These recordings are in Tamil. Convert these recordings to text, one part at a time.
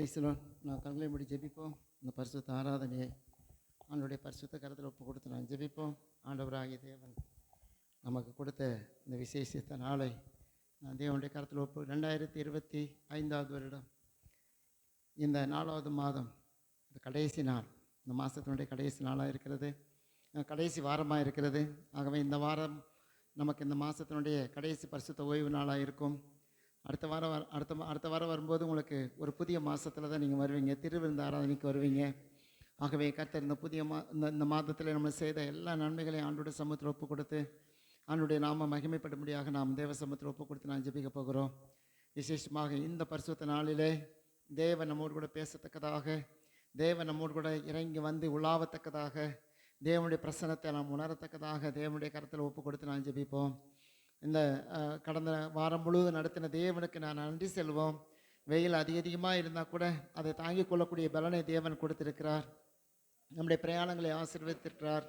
பிரைஸ்லோன். நான் கண்களை மூடி ஜெபிப்போம். இந்த பரிசுத்த ஆராதனையை ஆண்டவருடைய பரிசுத்த கரத்தில் ஒப்பு கொடுத்து நான் ஜெபிப்போம். ஆண்டவராகிய தேவன் நமக்கு கொடுத்த இந்த விசேஷித்த நாளை நான் தேவனுடைய கரத்தில் ஒப்பு 2025 வருடம் இந்த 4வது மாதம் இந்த கடைசி நாள், இந்த மாதத்தினுடைய கடைசி நாளாக இருக்கிறது, கடைசி வாரமாக இருக்கிறது. ஆகவே இந்த வாரம் நமக்கு இந்த மாதத்தினுடைய கடைசி பரிசுத்த ஓய்வு நாளாக இருக்கும். அடுத்த வாரம் வரும்போது உங்களுக்கு ஒரு புதிய மாதத்தில் தான் நீங்கள் வருவீங்க, திருவிருந்த ஆராதனைக்கு வருவீங்க. ஆகவே கர்த்தர் இந்த புதிய இந்த மாதத்தில் நம்ம செய்த எல்லா நன்மைகளையும் ஆண்டோட சமூகத்தில் ஒப்பு கொடுத்து ஆண்டுடைய நாம மகிமைப்படும்படியாக நாம் தேவ சமூகத்தில் ஒப்பு கொடுத்து நான் ஜெபிக்க போகிறோம். விசேஷமாக இந்த பரிசுத்த நாளிலே தேவன் நம்மோடு கூட பேசத்தக்கதாக, தேவன் நம்மோடு கூட இறங்கி வந்து உலாவத்தக்கதாக, தேவனுடைய பிரசன்னத்தை நாம் உணரத்தக்கதாக தேவனுடைய கரத்தில் ஒப்பு கொடுத்து நான் ஜெபிப்போம். இந்த கடந்த வாரம் முழுவதும் நடத்தின தேவனுக்கு நான் நன்றி செல்வோம். வெயில் அதிகமாக இருந்தால் கூட அதை தாங்கிக் கொள்ளக்கூடிய பலனை தேவன் கொடுத்திருக்கிறார். நம்முடைய பிரயாணங்களை ஆசீர்வதித்திருக்கிறார்.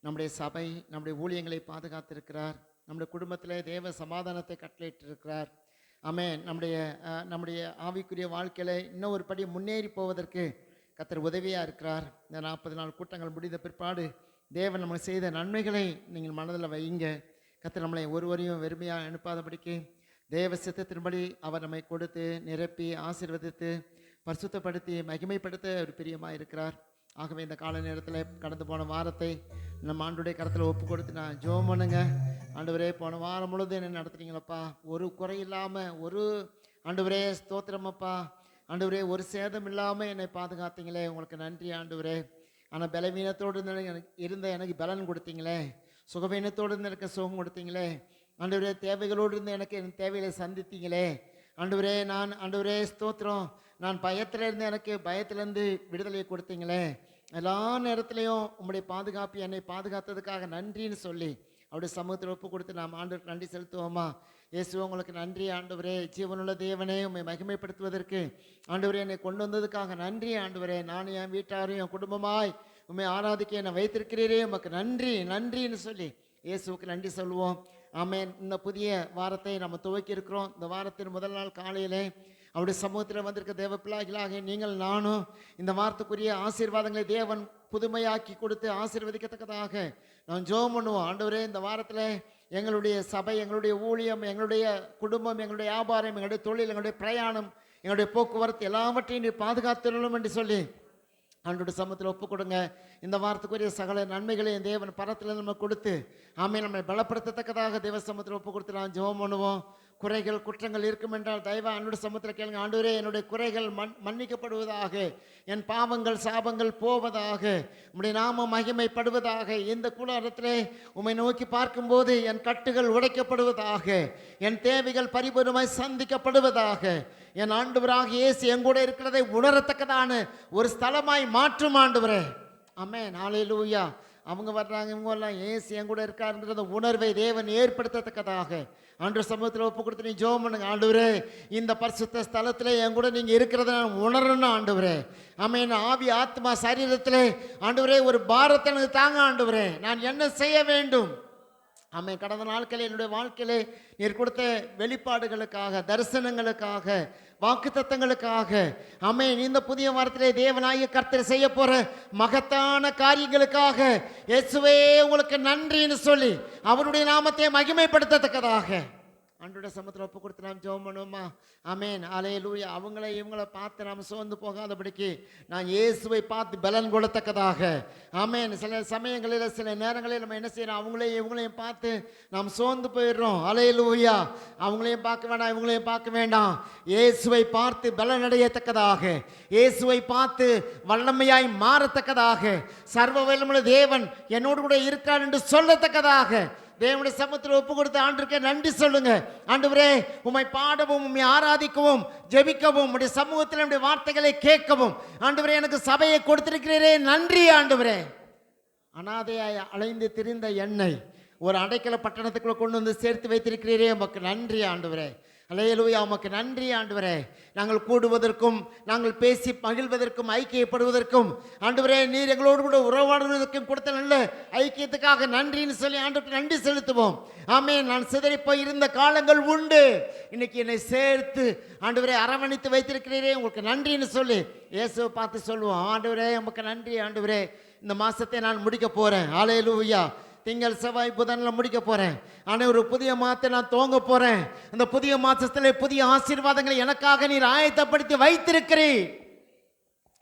நம்முடைய சபை, நம்முடைய ஊழியங்களை பாதுகாத்திருக்கிறார். நம்முடைய குடும்பத்தில் தேவ சமாதானத்தை கட்டளையிட்டிருக்கிறார். ஆமென். நம்முடைய ஆவிக்குரிய வாழ்க்கையில் இன்னும் ஒரு படி முன்னேறி போவதற்கு கர்த்தர் உதவியாக இருக்கிறார். இந்த 40 நாள் கூட்டங்கள் முடிந்த பிற்பாடு தேவன் நம்ம செய்த நன்மைகளை நீங்கள் மனதில் வைங்க. கர்த்தர் நம்மளை ஒருவரையும் வெறுமையாக அனுப்பாதபடிக்கு தேவ சித்தத்தின்படி அவர் நம்மை கொடுத்து நிரப்பி ஆசீர்வதித்து பரிசுத்தப்படுத்தி மகிமைப்படுத்த ஒரு பிரியமாக இருக்கிறார். ஆகவே இந்த கால நேரத்தில் கடந்து போன வாரத்தை நம்ம ஆண்டுடைய கரத்தில் ஒப்பு கொடுத்து நான் ஜெபம் பண்ணுங்க. ஆண்டவரே, போன வாரம் முழுவதும் என்ன நடத்துறீங்களப்பா, ஒரு குறை இல்லாமல், ஒரு ஆண்டவரே ஸ்தோத்திரமப்பா, ஆண்டவரே ஒரு சேதம் இல்லாமல் என்னை பாதுகாத்தீங்களே, உங்களுக்கு நன்றி ஆண்டவரே. ஆனால் பலவீனத்தோடு இருந்த எனக்கு பலன் கொடுத்தீங்களே, சுகவீனத்தோடு இருந்து எனக்கு சுகம் கொடுத்தீங்களே, ஆண்டவரே தேவைகளோடு இருந்து எனக்கு என் தேவைகளை சந்தித்தீங்களே ஆண்டவரே. ஆண்டவரே ஸ்தோத்திரம், நான் பயத்திலேருந்து எனக்கு பயத்திலேருந்து விடுதலையை கொடுத்தீங்களே, எல்லா நேரத்துலையும் உங்களுடைய பாதுகாப்பு என்னை பாதுகாத்ததுக்காக நன்றின்னு சொல்லி அவருடைய சமூகத்தில் ஒப்பு கொடுத்து நாம் ஆண்டவருக்கு நன்றி செலுத்துவோமா? இயேசுவே, உங்களுக்கு நன்றி ஆண்டவரே. ஜீவனுள்ள தேவனே, உண்மை மகிமைப்படுத்துவதற்கு ஆண்டவரே என்னை கொண்டு வந்ததுக்காக நன்றி ஆண்டவரே. நான் என் வீட்டாரும் என் குடும்பமாய் உண்மை ஆராதிக்க என்னை வைத்திருக்கிறீரே, உமக்கு நன்றி நன்றின்னு சொல்லி இயேசுவுக்கு நன்றி சொல்லுவோம். ஆமென். இந்த புதிய வாரத்தை நம்ம துவக்கி இருக்கிறோம். இந்த வாரத்தின் முதல் நாள் காலையிலே அவருடைய சமூகத்தில் வந்திருக்க தேவ பிள்ளைகளாக நீங்கள் நானும் இந்த வாரத்துக்குரிய ஆசீர்வாதங்களை தேவன் புதுமையாக்கி கொடுத்து ஆசீர்வதிக்கத்தக்கதாக நான் ஜெபம் பண்ணுவோம். ஆண்டவரே, இந்த வாரத்தில் எங்களுடைய சபை, எங்களுடைய ஊழியம், எங்களுடைய குடும்பம், எங்களுடைய வியாபாரம், எங்களுடைய தொழில், எங்களுடைய பிரயாணம், எங்களுடைய போக்குவரத்து எல்லாவற்றையும் நீ பாதுகாத்துள்ளோம் என்று சொல்லி ஆண்டோட சமூகத்தில் ஒப்பு கொடுங்க. இந்த வாரத்துக்குரிய சகல நன்மைகளையும் தேவன் பரத்தில் நம்ம கொடுத்து ஆமே நம்மை பலப்படுத்தத்தக்கதாக தேவ சமூகத்தில் ஒப்பு கொடுத்து நான் ஜெபம் பண்ணுவோம். குறைகள் குற்றங்கள் இருக்கும் என்றால் தயவா அன்னோட சமூகத்தில் கேளுங்க. ஆண்டவரே, என்னுடைய குறைகள் மன்னிக்கப்படுவதாக, என் பாவங்கள் சாபங்கள் போவதாக, உம்முடைய நாமம் மகிமைப்படுவதாக. இந்த கூடாரத்திலே உம்மை நோக்கி பார்க்கும்போது என் கட்டுகள் உடைக்கப்படுவதாக, என் தேவைகள் பரிபூர்ணமாய் சந்திக்கப்படுவதாக. என் ஆண்டவராக இயேசு எங்கூட இருக்கிறதை உணரத்தக்கதான ஒரு ஸ்தலமாய் மாற்றும் ஆண்டவரே. ஆமென். ஹல்லேலூயா. அவங்க வர்றாங்க, இவங்க எல்லாம் இயேசு எங்கூட இருக்காருன்ற உணர்வை தேவன் ஏற்படுத்தத்தக்கதாக ஆண்டு சமூகத்தில் ஒப்பு கொடுத்து நீ ஜெபம் பண்ணுங்க. ஆண்டவரே, இந்த பரிசுத்த ஸ்தலத்தில் என் கூட நீங்கள் இருக்கிறத நான் உணரணும் ஆண்டவரே. ஆமென். ஆவி ஆத்மா சரீரத்தில் ஆண்டவரே ஒரு பாரத்தை எனக்கு தாங்க ஆண்டவரே. நான் என்ன செய்ய வேண்டும்? ஆமென். கடந்த நாட்களில் என்னுடைய வாழ்க்கையிலே நீர் கொடுத்த வெளிப்பாடுகளுக்காக, தரிசனங்களுக்காக, வாக்குத்தத்தங்களுக்காக, ஆமென், இந்த புதிய வாரத்திலே தேவனாகிய கர்த்தர் செய்ய போற மகத்தான காரியங்களுக்காக இயேசுவே உங்களுக்கு நன்றின்னு சொல்லி அவருடைய நாமத்தை மகிமைப்படுத்தத்தக்கதாக ஆண்டோட சமூகத்தில் ஒப்பு கொடுத்து நாம் ஜெபம் பண்ணுவோமா? ஆமென். ஹல்லேலூயா. இவங்களை பார்த்து நாம் சோர்ந்து போகாதபடிக்கு நான் இயேசுவை பார்த்து பலன் கொடுத்தக்கதாக. ஆமென். சில சமயங்களில் சில நேரங்களில் நம்ம என்ன செய்யறோம், இவங்களையும் பார்த்து நாம் சோர்ந்து போயிடுறோம். ஹல்லேலூயா. அவங்களையும் பார்க்க வேண்டாம், இவங்களையும் பார்க்க வேண்டாம். இயேசுவை பார்த்து பலன் அடையத்தக்கதாக, இயேசுவை பார்த்து வல்லமையாய் மாறத்தக்கதாக, சர்வ வல்லமையுள்ள தேவன் என்னோடு கூட இருக்கார் என்று சொல்லத்தக்கதாக தேவனுடைய சமூகத்தில் ஒப்பு கொடுத்து ஆண்டவருக்கே நன்றி சொல்லுங்க. ஆண்டவரே, உம்மை பாடவும், உம்மை ஆராதிக்கவும், ஜெபிக்கவும், உம்முடைய சமூகத்தில் நம்முடைய வார்த்தைகளை கேட்கவும் ஆண்டவரே எனக்கு சபையை கொடுத்திருக்கிறீரே, நன்றி ஆண்டவரே. அனாதையாய் அலைந்து திரிந்த என்னை ஒரு அடைக்கல பட்டணத்துக்குள்ள கொண்டு வந்து சேர்த்து வைத்திருக்கிறீரே, உமக்கு நன்றி ஆண்டவரே. அல்லேலூயா. உமக்கு நன்றி ஆண்டவரே. நாங்கள் கூடுவதற்கும், நாங்கள் பேசி மகிழ்வதற்கும், ஐக்கியப்படுவதற்கும், ஆண்டவரே நீர் எங்களோடு கூட உறவாடுவதற்கும் கொடுத்த நல்ல ஐக்கியத்துக்காக நன்றின்னு சொல்லி ஆண்டவருக்கு நன்றி செலுத்துவோம். ஆமென். நான் சிதறி போய் இருந்த காலங்கள் உண்டு, இன்னைக்கு என்னை சேர்த்து ஆண்டவரே அரவணைத்து வைத்திருக்கிறீரே, உங்களுக்கு நன்றின்னு சொல்லி இயேசுவை பார்த்து சொல்லுவோம். ஆண்டவரே உமக்கு நன்றி ஆண்டவரே. இந்த மாசத்தை நான் முடிக்க போறேன். அல்லேலூயா. திங்கள் செவ்வாய் புதன்ல முடிக்க போறேன். ஆனால் ஒரு புதிய மாதத்தை நான் துவங்க போறேன். அந்த புதிய மாசத்துல புதிய ஆசீர்வாதங்களை எனக்காக நீர் ஆயத்தப்படுத்தி வைத்திருக்கிறீர்.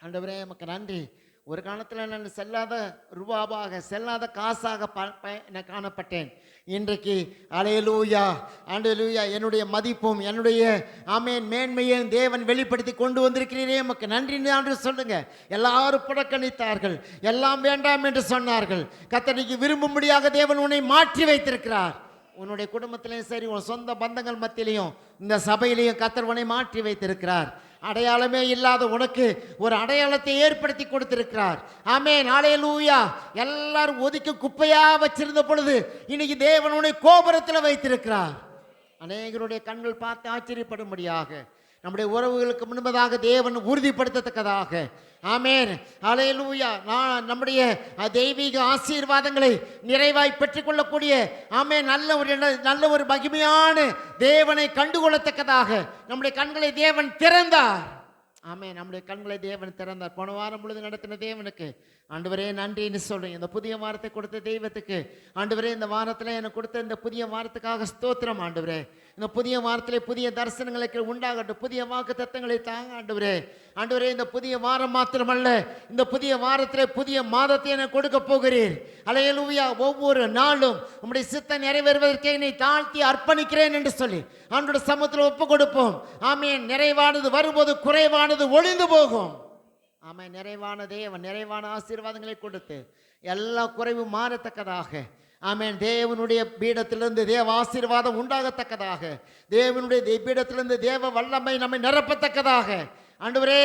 ஆண்டவரே உமக்கு நன்றி. ஒரு காலத்தில் நான் செல்லாத ரூபாவாக, செல்லாத காசாக நான் காணப்பட்டேன். இன்றைக்கு அல்லேலூயா அல்லேலூயா என்னுடைய மதிப்பும் என்னுடைய ஆமென் மேன்மையும் தேவன் வெளிப்படுத்தி கொண்டு வந்திருக்கிறீரே, உமக்கு நன்றி என்று சொல்லுங்க. எல்லாரும் புறக்கணித்தார்கள், எல்லாம் வேண்டாம் என்று சொன்னார்கள். கர்த்தருக்கு விரும்பும்படியாக தேவன் உன்னை மாற்றி வைத்திருக்கிறார். உன்னுடைய குடும்பத்திலையும் சரி, உன் சொந்த பந்தங்கள் மத்தியிலையும், இந்த சபையிலையும் கர்த்தர் உன்னை மாற்றி வைத்திருக்கிறார். அடையாளமே இல்லாத உனக்கு ஒரு அடையாளத்தை ஏற்படுத்தி கொடுத்திருக்கிறார். ஆமென். அல்லேலூயா. எல்லாரும் ஒதுக்கி குப்பையா வச்சிருந்த பொழுது இன்னைக்கு தேவன் உன்னை கோபுரத்தில் வைத்திருக்கிறார். அநேகருடைய கண்கள் பார்த்து ஆச்சரியப்படும்படியாக, நம்முடைய உறவுகளுக்கு முன்பதாக தேவன் உறுதிப்படுத்தத்தக்கதாக. ஆமென். அல்லேலூயா. நம்முடைய தெய்வீக ஆசீர்வாதங்களை நிறைவாய் பெற்றுக்கொள்ளக்கூடிய ஆமென் நல்ல ஒரு மகிமையான தேவனை கண்டுகொள்ளத்தக்கதாக நம்முடைய கண்களை தேவன் திறந்தார். ஆமென். நம்முடைய கண்களை தேவன் திறந்தார். போன வாரம் முழுது நடத்தின தேவனுக்கு ஆண்டவரே நன்றின்னு சொல்றேன். இந்த புதிய வாரத்தை கொடுத்த தெய்வத்துக்கு ஆண்டவரே, இந்த வாரத்தில் எனக்கு கொடுத்த இந்த புதிய வாரத்துக்காக ஸ்தோத்திரம் ஆண்டவரே. இந்த புதிய வாரத்திலே புதிய தரிசனங்களுக்கு உண்டாகட்டும், புதிய வாக்கு தத்தங்களை தாங்க ஆண்டவரே. ஆண்டவரே, இந்த புதிய வாரம் மாத்திரமல்ல, இந்த புதிய வாரத்திலே புதிய மாதத்தை எனக்கு கொடுக்க போகிறீர். அல்லேலூயா. ஒவ்வொரு நாளும் உம்முடைய சித்தம் நிறைவேறுவதற்கு என்னை தாழ்த்தி அர்ப்பணிக்கிறேன் என்று சொல்லி ஆண்டோட சமூகத்தில் ஒப்பு கொடுப்போம். ஆமென். நிறைவானது வரும்போது குறைவானது ஒளிந்து போகும். ஆமென். நிறைவான தேவன் நிறைவான ஆசீர்வாதங்களை கொடுத்து எல்லா குறைவும் மாறத்தக்கதாக. ஆமென். தேவனுடைய பீடத்திலிருந்து தேவ ஆசீர்வாதம் உண்டாகத்தக்கதாக, தேவனுடைய பீடத்திலிருந்து தேவ வல்லமை நம்மை நிரப்பத்தக்கதாக. ஆண்டவரே,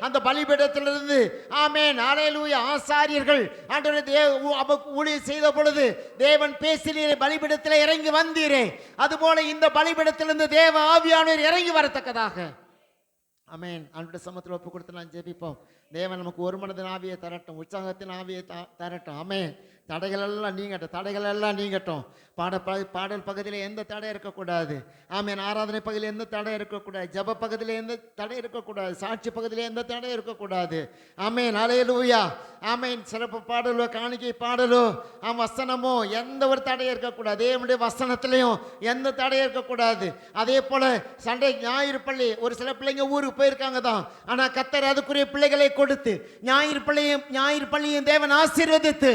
அந்த பலிபீடத்திலிருந்து ஆமென் அல்லேலூயா ஆசாரியர்கள் ஆண்டவரே ஊழியம் செய்த பொழுது தேவன் பேசினீரே, பலிபீடத்தில் இறங்கி வந்தீரே, அதுபோல இந்த பலிபீடத்திலிருந்து தேவ ஆவியானவர் இறங்கி வரத்தக்கதாக. ஆமென். ஆண்டவருடைய சமூகத்தில் ஒப்பு கொடுத்து நான் ஜெபிப்போம். தேவன் நமக்கு ஒரு மனதின் ஆவியை தரட்டும், உற்சாகத்தின் ஆவியை தரட்டும். ஆமென். தடைகள் எல்லாம் நீங்கட்டும். பாடல் பகுதியில் எந்த தடை இருக்கக்கூடாது. ஆமென். ஆராதனை பகுதியில் எந்த தடை இருக்கக்கூடாது. ஜப பகுதியில் எந்த தடை இருக்கக்கூடாது. சாட்சி பகுதியில் எந்த தடை இருக்கக்கூடாது. ஆமென். அல்லேலூயா. ஆமென். சிறப்பு பாடலோ, காணிக்கை பாடலோ, வசனமோ எந்த ஒரு தடை இருக்கக்கூடாது. தேவனுடைய வசனத்திலையும் எந்த தடை இருக்கக்கூடாது. அதே போல சண்டை ஞாயிறு பள்ளி, ஒரு சில பிள்ளைங்க ஊருக்கு போயிருக்காங்க தான், ஆனால் கர்த்தர் அதுக்குரிய பிள்ளைகளை கொடுத்து ஞாயிறு பள்ளியும் தேவன் ஆசீர்வதித்து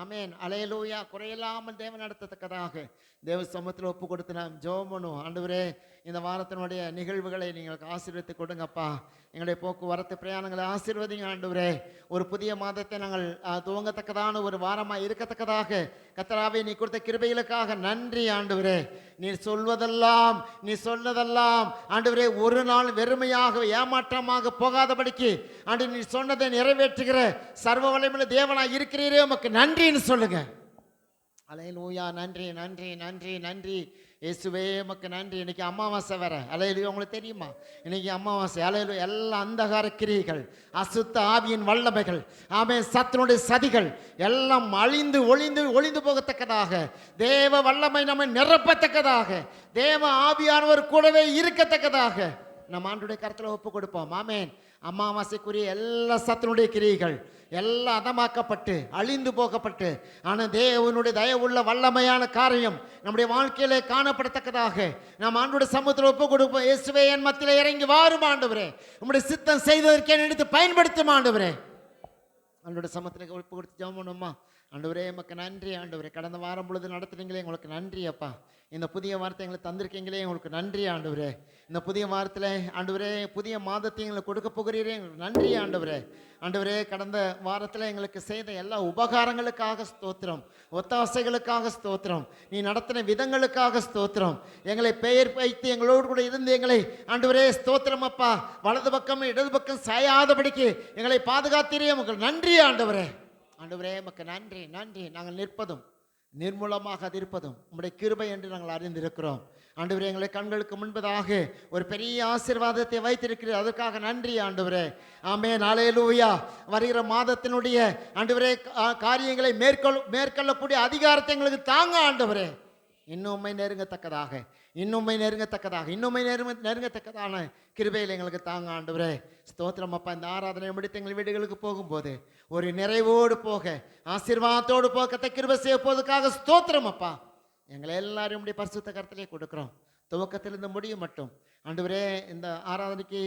ஆமென் அல்லேலூயா குறையில்லாமல் தேவன் நடத்தத்தக்கதாக தேவ சமூகத்தில் ஒப்பு கொடுத்து நாம் ஜெபம் பண்ணுவோம். ஆண்டவரே, இந்த வாரத்தினுடைய நிகழ்வுகளை நீங்கள் ஆசீர்வதித்து கொடுங்கப்பா. எங்களுடைய போக்குவரத்து பிரயாணங்களை ஆசீர்வதிங்க ஆண்டவரே. ஒரு புதிய மாதத்தை நாங்கள் துவங்கத்தக்கதான ஒரு வாரமாக இருக்கத்தக்கதாக கர்த்தராவே நீ கொடுத்த கிருபைகளுக்காக நன்றி ஆண்டவரே. நீ சொன்னதெல்லாம் ஆண்டவரே ஒரு நாள் வெறுமையாக ஏமாற்றமாக போகாதபடிக்கு ஆண்டு நீ சொன்னதை நிறைவேற்றுகிற சர்வ வல்லமையுள்ள தேவனாய் இருக்கிறீரே, உமக்கு நன்றின்னு சொல்லுங்க. அல்லேலூயா. நன்றி நன்றி நன்றி நன்றி இயேசுவே, உமக்கு நன்றி. இன்னைக்கு அமாவாசை வேற. அல்லேலூயா. உங்களுக்கு தெரியுமா இன்னைக்கு அமாவாசை? அல்லேலூயா. எல்லா அந்தகார கிரியைகள், அசுத்த ஆவியின் வல்லமைகள், ஆமென், சத்துனுடைய சதிகள் எல்லாம் ஒளிந்து போகத்தக்கதாக, தேவ வல்லமை நம்மை நிரப்பத்தக்கதாக, தேவ ஆவியானவர் கூடவே இருக்கத்தக்கதாக நம்ம ஆண்டுடைய கருத்தில் ஒப்பு கொடுப்போம். ஆமென். அமாவாசைக்குரிய எல்லா சத்துனுடைய கிரியைகள் எல்லாம் அதமாக்கப்பட்டு அழிந்து போகப்பட்டு, ஆனால் தேவனுடைய தயவுள்ள வல்லமையான காரியம் நம்முடைய வாழ்க்கையிலே காணப்படத்தக்கதாக நாம் ஆண்டவருடைய சமூகத்தில் ஒப்பு கொடுப்போம். இயேசுவே, என் மத்தியிலே இறங்கி வாரும் ஆண்டவரே, உம்முடைய சித்தம் செய்வதற்கே எடுத்து பயன்படுத்தும் ஆண்டவரே. ஆண்டவருடைய சமூகத்தில் ஒப்பு கொடுத்து ஜெபம் பண்ணுமா. ஆண்டவரே, எமக்கு நன்றி ஆண்டவரே. கடந்த வாரம் பொழுது நடத்துனீங்களே, உங்களுக்கு நன்றி அப்பா. இந்த புதிய வார்த்தை எங்களை தந்திருக்கீங்களே, உங்களுக்கு நன்றி ஆண்டவரே. இந்த புதிய வாரத்தில் ஆண்டவரே புதிய மாதத்தை எங்களுக்கு கொடுக்க போகிறீரே, எங்களுக்கு நன்றி ஆண்டவரே. ஆண்டவரே, கடந்த வாரத்தில் எங்களுக்கு செய்த எல்லா உபகாரங்களுக்காக ஸ்தோத்திரம், ஒத்தாசைகளுக்காக ஸ்தோத்திரம், நீ நடத்தின விதங்களுக்காக ஸ்தோத்திரம். எங்களை பெயர் வைத்து எங்களோடு கூட இருந்து எங்களை ஆண்டவரே ஸ்தோத்திரம் அப்பா. வலது பக்கம் இடது பக்கம் சாயாதபடிக்கு எங்களை பாதுகாத்தீரே, உங்களுக்கு நன்றி ஆண்டவரே. ஆண்டவரே, உமக்கு நன்றி நன்றி. நாங்கள் நிற்பதும் நிர்மூலமாக அது இருப்பதும் உம்முடைய கிருபை என்று நாங்கள் அறிந்திருக்கிறோம். ஆண்டவரே, எங்களை கண்களுக்கு முன்பதாக ஒரு பெரிய ஆசீர்வாதத்தை வைத்திருக்கிறீர், அதற்காக நன்றி ஆண்டவரே. ஆமென், அல்லேலூயா. வருகிற மாதத்தினுடைய ஆண்டவரே காரியங்களை மேற்கொள்ளக்கூடிய அதிகாரத்தை எங்களுக்கு தாங்க ஆண்டவரே. இன்னும்மை நெருங்கத்தக்கதாக நெருங்கத்தக்கதான கிருபையில் எங்களுக்கு தாங்க ஆண்டவரே. ஸ்தோத்திரம் அப்பா. இந்த ஆராதனை முடித்து எங்கள் வீடுகளுக்கு போகும்போது ஒரு நிறைவோடு போக, ஆசீர்வாதத்தோடு போக கிருபை செய்ய போவதற்காக ஸ்தோத்திரம் அப்பா. எங்களை எல்லாரும் பரிசுத்த கரத்திலே கொடுக்குறோம், துவக்கத்திலிருந்து முடியும் மட்டும். ஆண்டவரே, இந்த ஆராதனைக்கு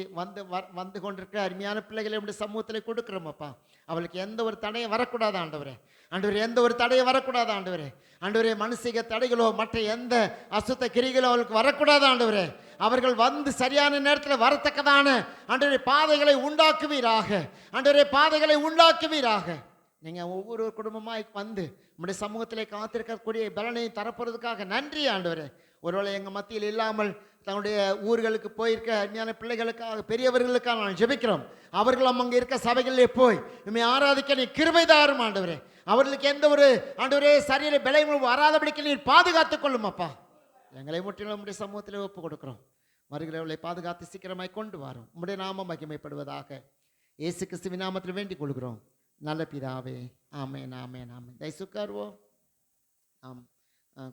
வந்து கொண்டிருக்கிற அருமையான பிள்ளைகளை சமூகத்தில் கொடுக்குறோம் அப்பா. அவளுக்கு எந்த ஒரு தடையும் வரக்கூடாது ஆண்டவரே. எந்த ஒரு தடையும் வரக்கூடாது ஆண்டவரே. மனுஷிக தடைகளோ மற்ற எந்த அசுத்த கிரிகளோ அவளுக்கு வரக்கூடாது ஆண்டவரே. அவர்கள் வந்து சரியான நேரத்தில் வரத்தக்கதான ஆண்டவரே பாதைகளை உண்டாக்குவீராக. நீங்கள் ஒவ்வொரு குடும்பமாக வந்து நம்முடைய சமூகத்திலே காத்திருக்கக்கூடிய பலனை தரப்போறதுக்காக நன்றி ஆண்டவரே. ஒருவேளை எங்கள் மத்தியில் இல்லாமல் தன்னுடைய ஊர்களுக்கு போயிருக்க அஞ்ஞான பிள்ளைகளுக்காக, பெரியவர்களுக்காக நான் ஜெபிக்கிறோம். அவர்களும் அங்கே இருக்க சபைகளிலே போய் நம்மை ஆராதிக்க நீ கிருபை தாரும் ஆண்டவரே. அவர்களுக்கு எந்த ஒரு ஆண்டவரே சரீர பலவீனம் வராதபடிக்கு நீர் பாதுகாத்துக் கொள்ளும் அப்பா. எங்களை முற்றிலும் நம்முடைய சமூகத்தில் ஒப்பு கொடுக்கிறோம். வருகிறவர்களை பாதுகாத்து சீக்கிரமாய் கொண்டு வரும். உம்முடைய நாமம் மகிமைப்படுவதாக. இயேசு கிறிஸ்துவின் நாமத்தில் வேண்டிக் கொள்கிறோம் நல்ல பிதாவே. ஆமென், ஆமென், ஆமென். தயசுக்காருவோம். ஆம்,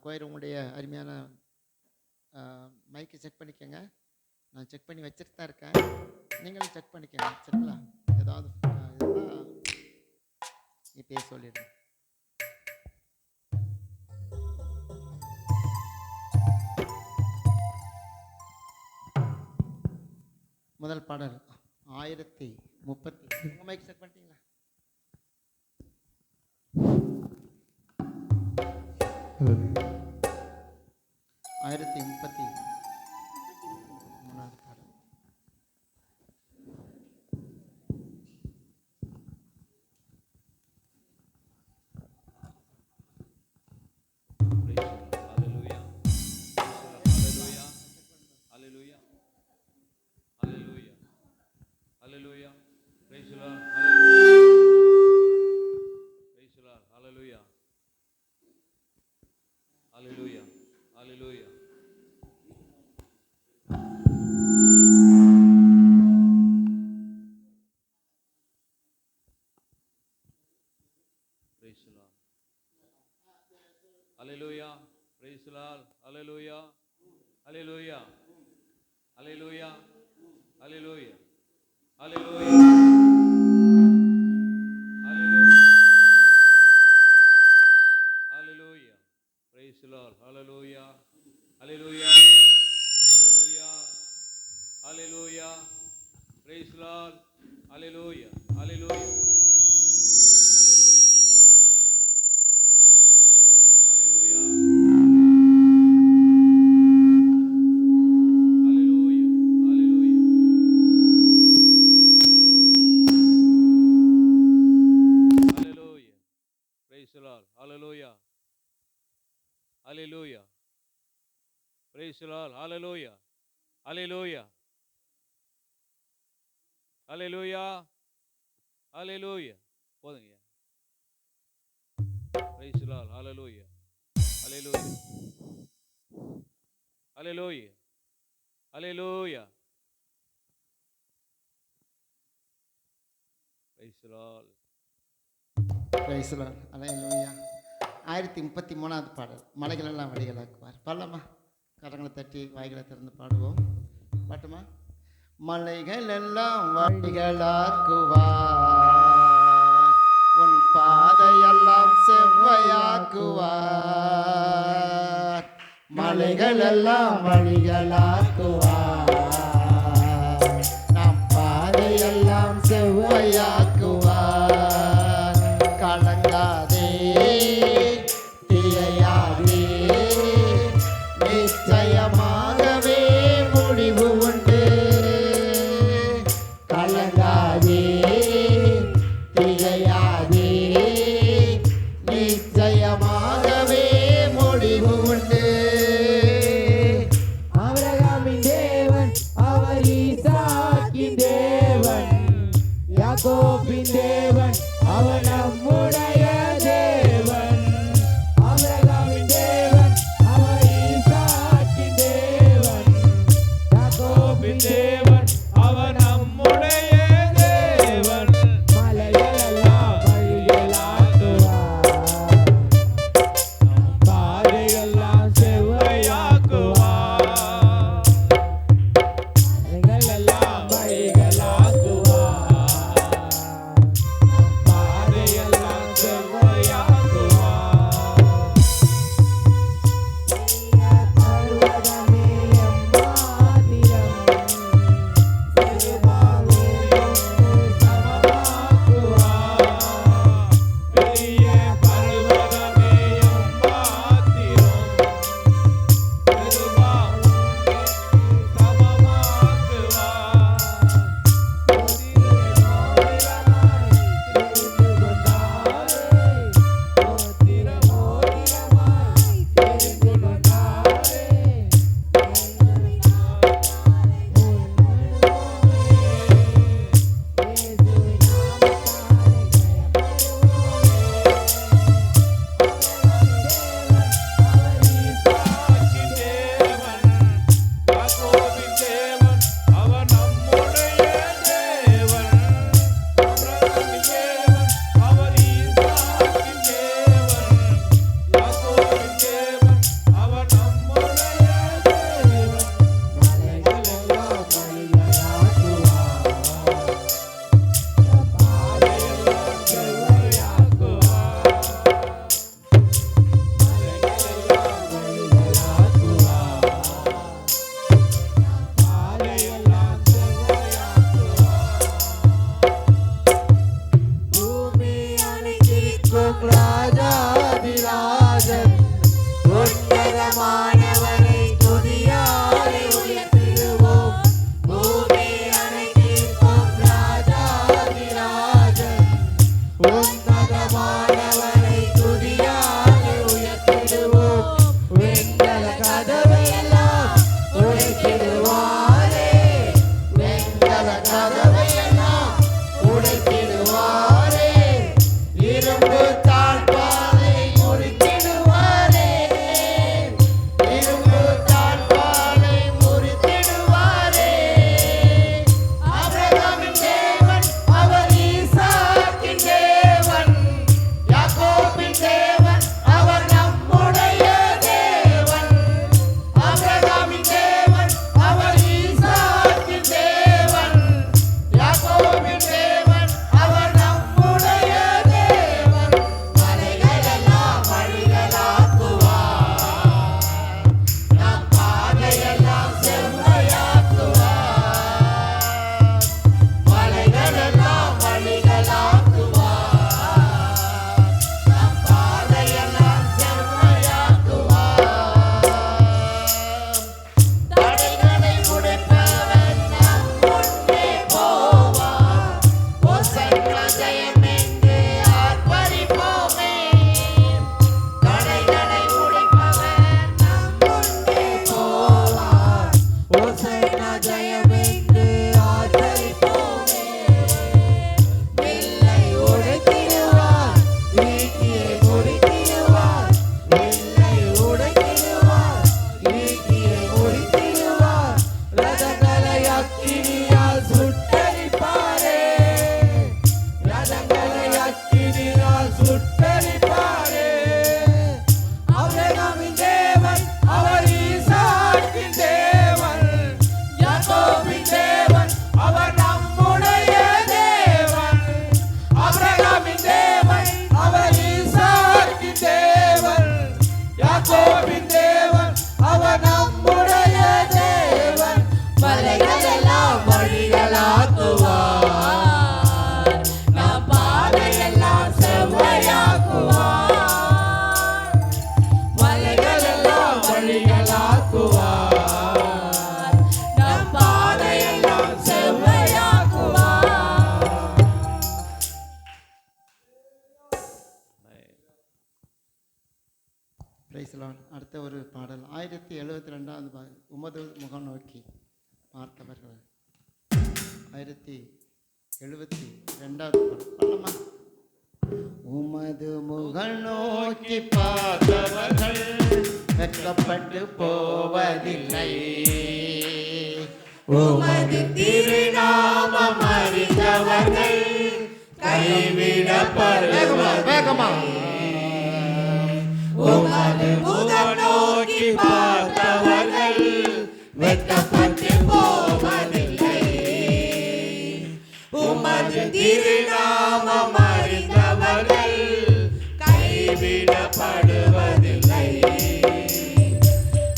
கோயில் உங்களுடைய அருமையான மைக்கை செக் பண்ணிக்கோங்க. நான் செக் பண்ணி வச்சுட்டு தான் இருக்கேன், நீங்களும் செக் பண்ணிக்கோங்க. சரிங்களா? ஏதாவது இதெல்லாம் இப்பயே சொல்லிடுறேன். முதல் பாடல் 1030. உங்கள் மைக் செக் பண்ணிட்டீங்களா? ஆயிரத்தி 1033 பாடல். Hallelujah. Praise the Lord. Hallelujah. Hallelujah. Hallelujah. Hallelujah. Hallelujah. Hallelujah. Hallelujah. Praise the Lord. Hallelujah. Hallelujah. Hallelujah. Hallelujah. Praise the Lord. Hallelujah. Hallelujah. Hallelujah. Praise the Lord. Hallelujah. Hallelujah. Hallelujah. Hallelujah. போதுங்க. Praise the Lord. Hallelujah. Hallelujah. Hallelujah. Hallelujah. Praise the Lord. Praise the Lord. Hallelujah. 1033 பாடல். மலைகளெல்லாம் வழிகளாக்குவார். பாடலாமா? கரங்களை தட்டி வாய்களை திறந்து பாடுவோம். பாட்டுமா? மலைகளெல்லாம் வழிகளாக்குவார், உன் பாதையெல்லாம் செவ்வையாக்குவார். மலைகளெல்லாம் வழிகளாக்குவார், நம் பாதையெல்லாம் செவ்வையாக்குவார். கலங்காதே, நிச்சயமாகவே முடிவு உண்டு. கலங்காதே, திகையாதே, நிச்சயமாகவே முடிவு உண்டு. ஆபிரகாமின் தேவன் அவர் ஈசாக்கின் தேவன், யாக்கோபின் தேவன் அவர் நம்முடைய தேவன். ஆபிரகாமின் பிரைஸ்லான். அடுத்த ஒரு பாடல் 1072 உமது முகம் நோக்கி பார்த்தவர்கள். 1072 பாடலாமா? உமது முகம் நோக்கி பார்த்தவர்கள் வெட்கப்பட்டு போவதில்லை, உமது திருநாமம் அறிந்தவர்கள் கைவிடப்படுவதில்லை. உமது முகம் நோக்கி பார்த்தவர்கள் வெட்கப்பட்டு போவதில்லை, உமது திருநாமம் அறிந்தவர்கள் கைவிடப்படுவதில்லை.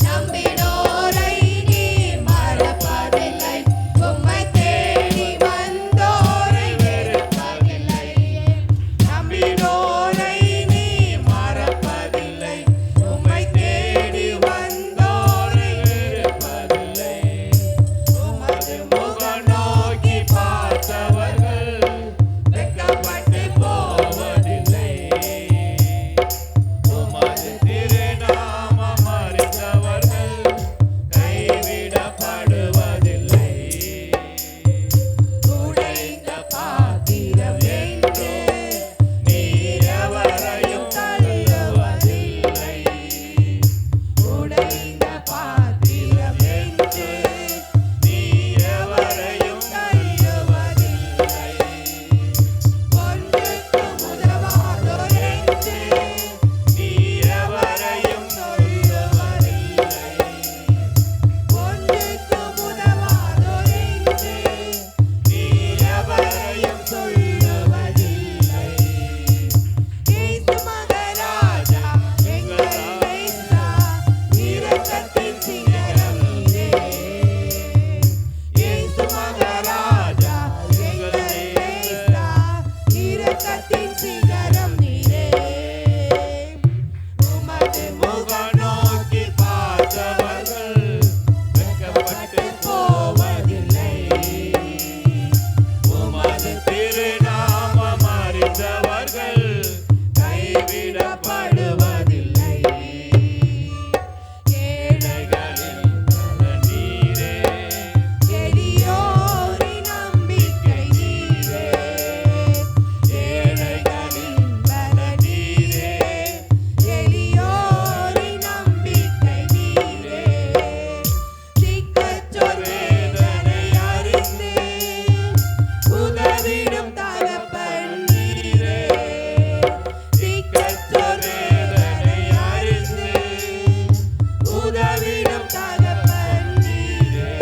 நம்பினோரை நீர் மறப்பதில்லை, உம்மை தேடி வந்தோரை வெறுப்பதில்லை. நம்பினோரை நீர் மறப்பதில்லை, உம்மை தேடி வந்தோரை வெறுப்பதில்லை. உமது முகம் நோக்கி பார்த்தவர்கள் வெட்கப்பட்டு போவதில்லை, உமது திருநாமம் அறிந்தவர்கள் கைவிடப்படுவதில்லை. உடைந்த பாத்திரம் என்று நீர் எவரையும் தள்ளுவதில்லை, உடைந்த பாத்திரம் என்று நீர் எவரையும் தள்ளுவதில்லை. ஒன்றுக்கு உதவாதோர் என்று நீர் எவரையும் சொல்லுவதில்லை, ஒன்றுக்கு உதவாதோர் என்று நீர் எவரையும் சொல்லுவதில்லை. இயேசு மகராஜா எங்கள் நேசா, இரக்கத்தின் சிகரம் நீரே. இயேசு மகராஜா எங்கள் நேசா, இரக்கத்தின் சிகரம் நீரே. உமது முகம் நோக்கி பார்த்தவர்கள் வெட்கப்பட்டு போவதில்லை, உமது திருநாமம் அறிந்தவர்கள் கைவிடப்படுவதில்லை. ஏழைகளின் பலன் நீரே, எளியோரின் நம்பிக்கை நீரே. ஏழைகளின் பலன் நீரே, எளியோரின் நம்பிக்கை நீரே. திக்கற்றோர் வேதனை அறிந்து உதவிடும் தகப்பன் நீரே. திக்கற்றோர் வேதனை அறிந்து உதவிடும் தகப்பன் நீரே.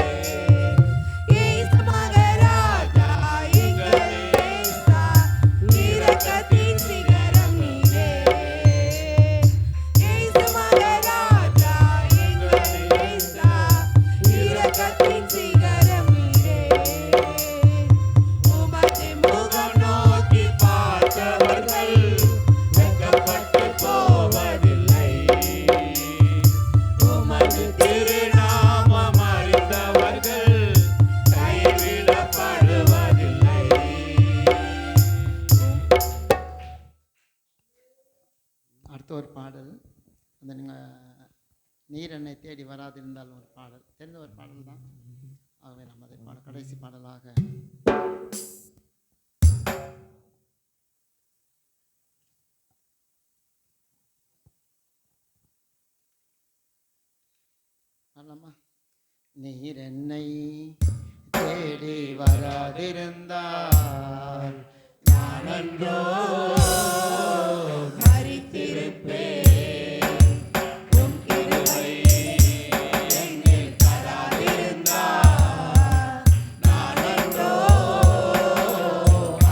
இயேசு மகராஜா எங்கள் நேசா, இரக்கத்தின் சிகரம் நீரே. இயேசு மகராஜா எங்கள் நேசா, இரக்கத்தின் சிகரம் நீரே. உமது முகம் நோக்கி பார்த்தவர்கள் வெட்கப்பட்டு போவதில்லை, உமது திருநாமம் அறிந்தவர்கள் கைவிடப்படுவதில்லை. அடுத்த ஒரு பாடல் அந்த நீர் என்னை தேடி வராதிருந்தால் ஒரு பாடல், தெரிந்த ஒரு பாடல் தான். ஆகவே நம்ம அதை கடைசி பாடலாக பாடலாமா? நீர் என்னை தேடி வராதிருந்தால் நான் அன்றோ மரித்திருப்பேன், உம் கிருபை என்னில் தராதிருந்தால் நான் அன்றோ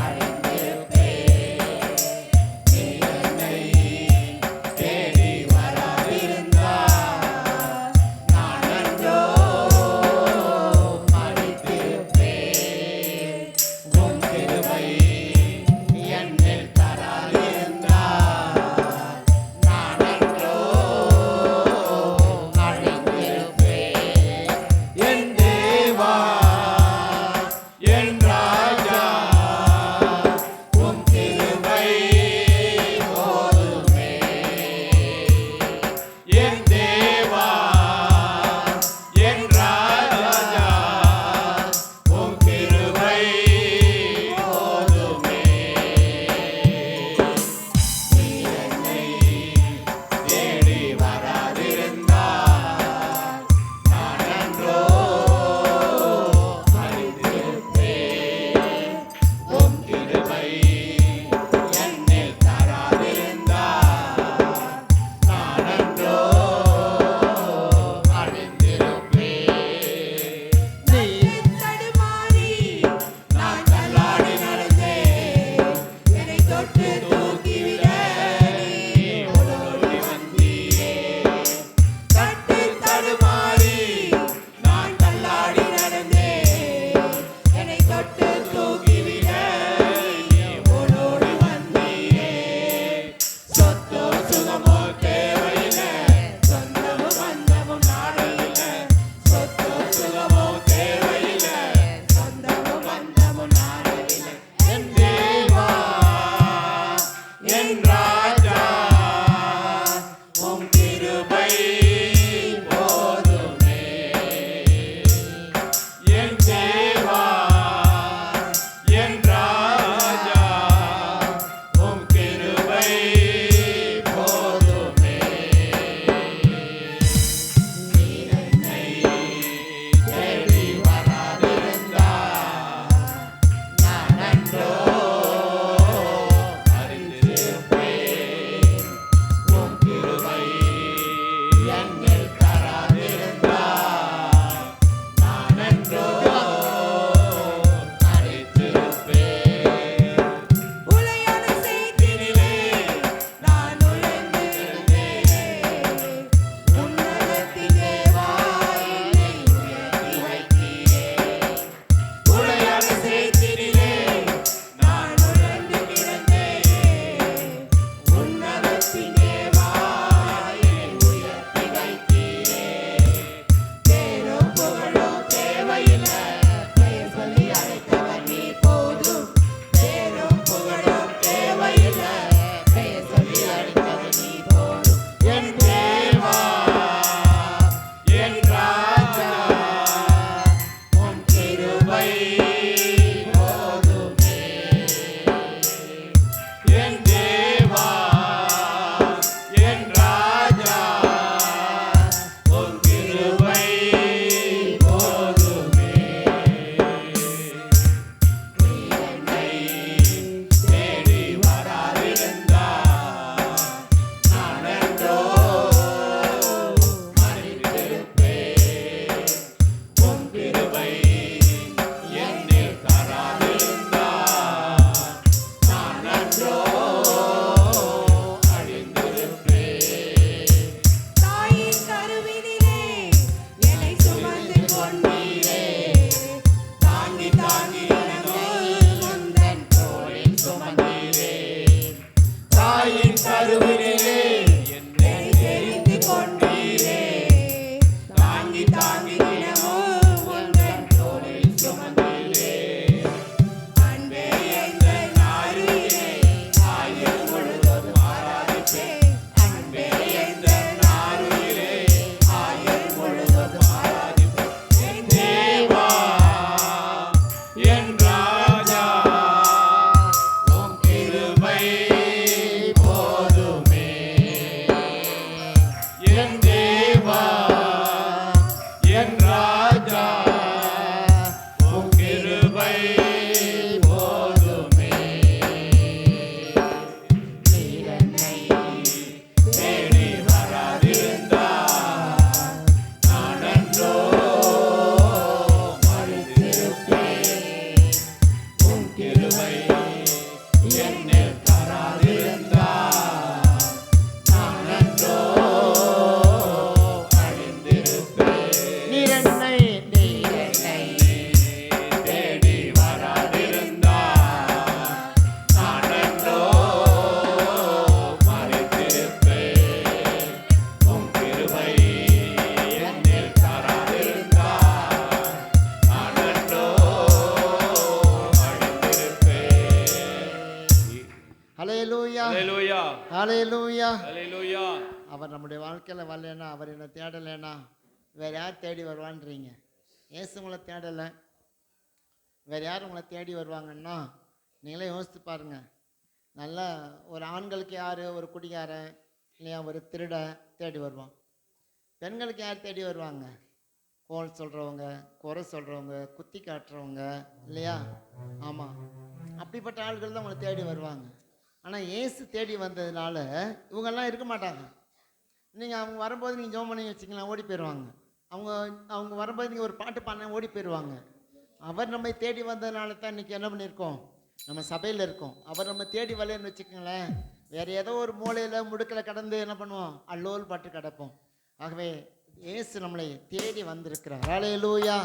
அழிந்திருப்பேன். நீர் என்னை தேடி வராதிருந்தால் நான் அன்றோ மரித்திருப்பேன். உம் கிருபை என்னில் என்னில் தராதிருந்தார் நான் என்றோ அழிந்திருப்பேன். நீர் என்னை என்னை தேடி வராதிருந்தார் நான் என்றோ மறித்திருப்பேன். உம் கிருபை என்னில் தராதிருந்தார் நான் என்றோ அழிந்திருப்பேன். ஹல்லேலூயா ஹalleluya ஹல்லேலூயா. ஹalleluya அவர் நம்முடைய வாழ்க்கையில் வரலன்னா, அவர் என்னை தேடலைன்னா வேறு யார் தேடி வருவான்றீங்க? ஏசு உங்களை தேடலை, வேறு யார் உங்களை தேடி வருவாங்கன்னா நீங்களே யோசித்து பாருங்கள். நல்லா ஒரு ஆண்களுக்கு யார் ஒரு குடிகாரன் இல்லையா, ஒரு திருட தேடி வருவான். பெண்களுக்கு யார் தேடி வருவாங்க? கோல் சொல்கிறவங்க, குறை சொல்கிறவங்க, குத்தி காட்டுறவங்க இல்லையா? ஆமாம், அப்படிப்பட்ட ஆள்கள் தான் உங்களை தேடி வருவாங்க. ஆனால் ஏசு தேடி வந்ததுனால இவங்கெல்லாம் இருக்க மாட்டாங்க. நீங்கள் அவங்க வரும்போது நீங்கள் ஜெபம் பண்ணி வச்சிங்களா, ஓடி போயிடுவாங்க. அவங்க வரும்போது நீங்கள் ஒரு பாட்டு பாடினா ஓடி போயிடுவாங்க. அவர் நம்மை தேடி வந்ததுனால தான் இன்றைக்கி என்ன பண்ணியிருக்கோம், நம்ம சபையில் இருக்கோம். அவர் நம்ம தேடி வரலன்னு வச்சுக்கோங்களேன், வேறு ஏதோ ஒரு மூலையில் முடுக்கில் கடந்து என்ன பண்ணுவோம், அல்லோல் பாட்டு கிடப்போம். ஆகவே இயேசு நம்மளை தேடி வந்திருக்கிறார். ஹல்லேலூயா.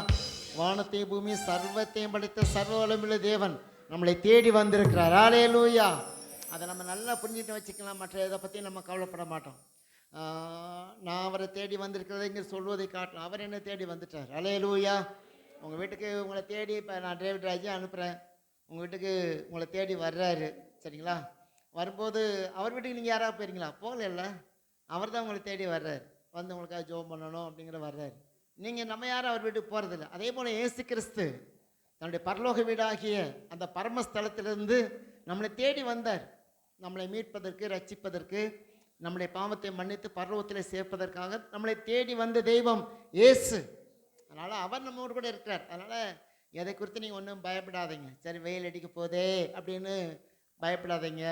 வானத்தையும் பூமி சர்வத்தையும் படைத்த சர்வ வல்லமையுள்ள தேவன் நம்மளை தேடி வந்திருக்கிறார். ஹல்லேலூயா. அதை நம்ம நல்லா புரிஞ்சுட்டு வச்சுக்கலாம். மற்ற இதை பற்றி நம்ம கவலைப்பட மாட்டோம். நான் அவரை தேடி வந்திருக்கிறத இங்கே சொல்வதை காட்டலாம். அவர் என்ன தேடி வந்துட்டார். ஹல்லேலூயா. உங்கள் வீட்டுக்கு உங்களை தேடி இப்போ நான் டிரைவர் ராஜா அனுப்புகிறேன், உங்கள் வீட்டுக்கு உங்களை தேடி வர்றாரு, சரிங்களா? வரும்போது அவர் வீட்டுக்கு நீங்கள் யாராவது போயிருங்களா? போகல. அவர் தான் உங்களை தேடி வர்றாரு, வந்து உங்களுக்காக ஜெபம் பண்ணணும் அப்படிங்கிற வர்றாரு. நீங்கள் நம்ம யாரும் அவர் வீட்டுக்கு போகிறதில்ல. அதே போல் இயேசு கிறிஸ்து தன்னுடைய பரலோக வீடாகிய அந்த பரமஸ்தலத்திலிருந்து நம்மளை தேடி வந்தார். நம்மளை மீட்பதற்கு, ரட்சிப்பதற்கு, நம்முடைய பாவத்தை மன்னித்து பரலோகத்தில் சேர்ப்பதற்காக நம்மளை தேடி வந்த தெய்வம் இயேசு. அதனால் அவர் நம்மோடு கூட இருக்கிறார். அதனால் எதை குறித்து நீங்கள் ஒன்றும் பயப்படாதீங்க. சரி, வெயில் அடிக்க போதே அப்படின்னு பயப்படாதீங்க.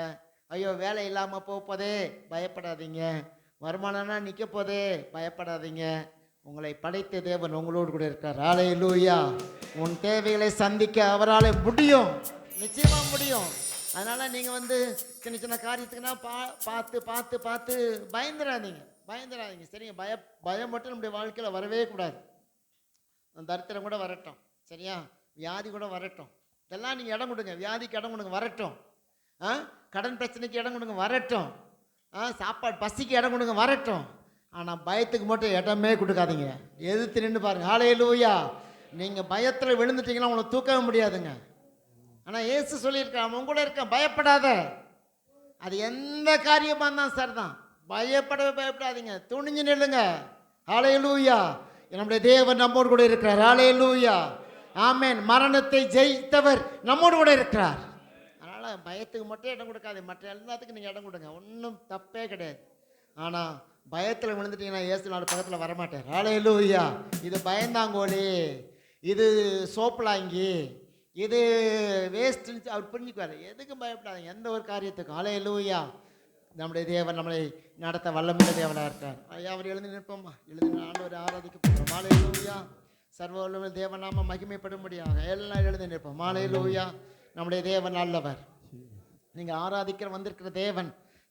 ஐயோ வேலை இல்லாமல் போதே பயப்படாதீங்க. வருமானம்னா நிற்க போதே பயப்படாதீங்க. உங்களை படைத்த தேவன் உங்களோடு கூட இருக்கார். ஹல்லேலூயா. உன் தேவைகளை சந்திக்க அவரால் முடியும், நிச்சயமாக முடியும். அதனால் நீங்கள் வந்து சின்ன சின்ன காரியத்துக்குன்னா பார்த்து பார்த்து பார்த்து பயந்துடாதீங்க. சரிங்க? பயம் மட்டும் நம்முடைய வாழ்க்கையில் வரவே கூடாது. தரித்திரம் கூட வரட்டும், சரியா? வியாதி கூட வரட்டும், இதெல்லாம் நீங்கள் இடம் கொடுங்க. வியாதிக்கு இடம் கொடுங்க, வரட்டும். கடன் பிரச்சனைக்கு இடம் கொடுங்க, வரட்டும். சாப்பாடு பசிக்கு இடம் கொடுங்க, வரட்டும். ஆனால் பயத்துக்கு மட்டும் இடமே கொடுக்காதீங்க. எதிர்த்து நின்று பாருங்கள். ஹல்லேலூயா. நீங்கள் பயத்தில் விழுந்துட்டீங்கன்னா உங்களை தூக்கவே முடியாதுங்க. ஆனால் இயேசு சொல்லியிருக்கான், அவன் கூட இருக்கான், பயப்படாத. அது எந்த காரியமாக இருந்தாலும் சார் தான், பயப்படாதீங்க, துணிஞ்சு நில்லுங்க. ஹல்லேலூயா. நம்முடைய தேவன் நம்மோடு கூட இருக்கிறார். ஹல்லேலூயா. ஆமென். மரணத்தை ஜெயித்தவர் நம்மோடு கூட இருக்கிறார். அதனால் பயத்துக்கு மட்டும் இடம் கொடுக்காது, மற்ற எல்லாத்துக்கும் நீங்கள் இடம் கொடுங்க, ஒன்றும் தப்பே கிடையாது. ஆனால் பயத்தில் விழுந்துட்டீங்கன்னா இயேசு நாடு பக்கத்தில் வரமாட்டார். ஹல்லேலூயா. இது பயந்தாங்கோலி, இது சோப்பலாங்கி, இது வேஸ்ட்டுன்னு அவர் புரிஞ்சுக்குவார். எதுக்கும் பயப்படாதீங்க, எந்த ஒரு காரியத்துக்கும். ஹல்லேலூயா. நம்முடைய தேவன் நம்மளை நடத்த வல்லமையுள்ள தேவனாக இருக்கார். ஐயா, அவர் எழுந்து நிற்போம்மா, எழுந்து ஆண்டவரை ஆராதிக்க போகிறோம். ஹல்லேலூயா. சர்வ வல்லமையுள்ள தேவனாம மகிமைப்படும்படியாக எல்லாம் எழுந்து நிற்போம். ஹல்லேலூயா. நம்முடைய தேவன் நல்லவர். நீங்கள் ஆராதிக்கிற வந்திருக்கிற தேவன்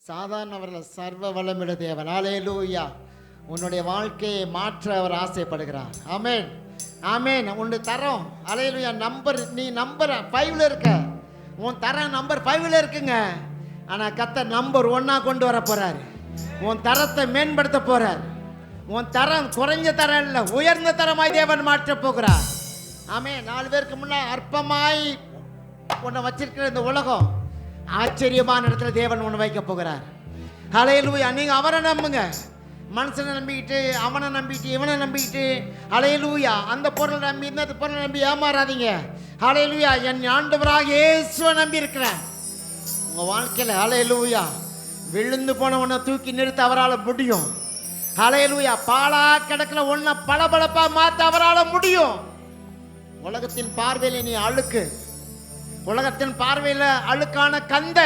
சாதாரணவர்கள், சர்வ வல்லமையுள்ள தேவன். ஹல்லேலூயா. உன்னுடைய வாழ்க்கையை மாற்ற அவர் ஆசைப்படுகிறார். ஆமென், ஆமென். உன்னுடைய தரம், ஹல்லேலூயா, நீ நம்பர் 5ல் இருக்க, உன் தரம் நம்பர் 5ல் இருக்குங்க. ஆனால் கர்த்தர் நம்பர் 1 கொண்டு வர போறாரு. உன் தரத்தை மேம்படுத்த போறார். உன் தரம் குறைஞ்ச தரம் இல்லை, உயர்ந்த தரமாய் தேவன் மாற்ற போகிறார். ஆமென். 4 பேருக்கு முன்னே அற்பமாய் உன்னை வச்சிருக்கிற இந்த உலகம் ஆச்சரியமான இடத்துல தேவன் ஒன்று வைக்க போகிறார். ஹல்லேலூயா. நீங்கள் அவரை நம்புங்க. மனுஷனை நம்பிக்கிட்டு, அவனை நம்பிக்கிட்டு, இவனை நம்பிக்கிட்டு, ஹல்லேலூயா, அந்த பொருளை நம்பி இந்த பொருளை நம்பி ஏமாறாதீங்க. ஹல்லேலூயா. என் ஆண்டவராக இயேசுவை நம்பி இருக்கிறேன் உங்கள் வாழ்க்கையில். ஹல்லேலூயா. விழுந்து போனவனை தூக்கி நிறுத்த அவரால் முடியும். ஹல்லேலூயா. பாலா கிடக்கில் ஒன்றை பளபளப்பாக மாற்ற அவரால் முடியும். உலகத்தின் பார்வையில் நீ அழுக்கு, உலகத்தின் பார்வையில் அழுக்கான கந்த,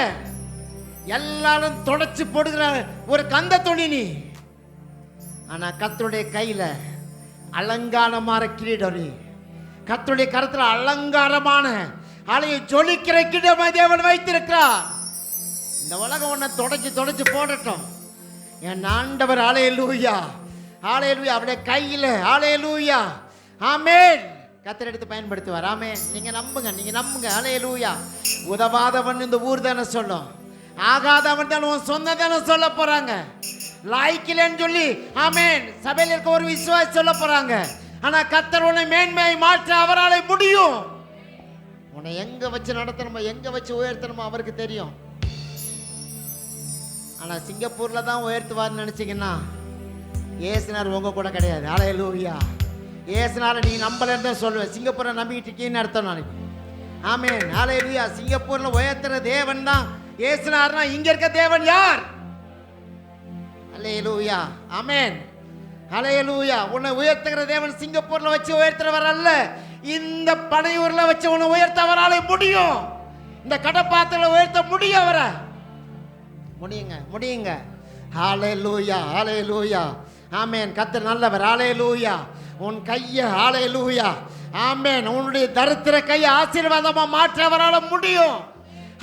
எல்லாரும் தொடச்சு போடுகிற ஒரு கந்த துணி நீ. ஆனா கர்த்தருடைய கையில அலங்காரமான கிரீடம் நீ. கர்த்தருடைய கரத்துல அலங்காரமான அலையை ஜொலிக்கிற கிரீடம் தேவன் வைத்திருக்கிறார். இந்த உலகம் உன்னை தொடச்சு போடட்டும். என் ஆண்டவர் ஹல்லேலூயா ஹல்லேலூயா அவருடைய கையில் ஹல்லேலூயா ஆமென் கர்த்தர் எடுத்து பயன்படுத்துவார். ஆமென். நீங்க நம்புங்க ஹல்லேலூயா. உதவாதவன் இந்த ஊர் தானே சொல்லும், ஆகாதவன் தான் உன் சொந்த தானே சொல்ல போறாங்க. லாய்க்கிலன்னு சொல்லி ஆமென் சபையில் இருக்க ஒரு விசுவாசி சொல்ல போறாங்க. ஆனா கர்த்தர் உன்னை மேன்மையை மாற்ற அவரால் முடியும். உன்னை எங்க வச்சு நடத்தணுமோ எங்க வச்சு உயர்த்தணுமோ அவருக்கு தெரியும். ஆனா சிங்கப்பூர்ல தான் உயர்த்துவார்னு நினைச்சீங்கன்னா ஏசுனார் உங்க கூட கிடையாது. ஹல்லேலூயா. ஏசுனாரை நீ நம்பலன்னு தான் சொல்லுவேன். சிங்கப்பூரை நம்பிக்கிட்டு இருக்கீன்னு அர்த்தம் நாளைக்கு. ஆமென் ஹல்லேலூயா. சிங்கப்பூர்ல உயர்த்துற தேவன் தான் ஏசுனார்னா இங்க இருக்க தேவன் யார்? ஹல்லேலூயா ஆமென் ஹல்லேலூயா. உன்னை உயர்த்துகிற தேவன் சிங்கப்பூர்ல வச்சு உயர்த்துறவர் அல்ல, இந்த பனையூர்ல வச்சு உன்னை உயர்த்த அவரால் முடியும். இந்த கடப்பாத்திர உயர்த்த முடியும் அவரை. முடியுங்க. ஹல்லேலூயா ஹல்லேலூயா ஆமென். கர்த்தர் நல்லவர். ஹல்லேலூயா. உன் கையை ஹல்லேலூயா ஆமென் உன்னுடைய தரித்திர கையை ஆசீர்வாதமா மாற்ற அவரால் முடியும்.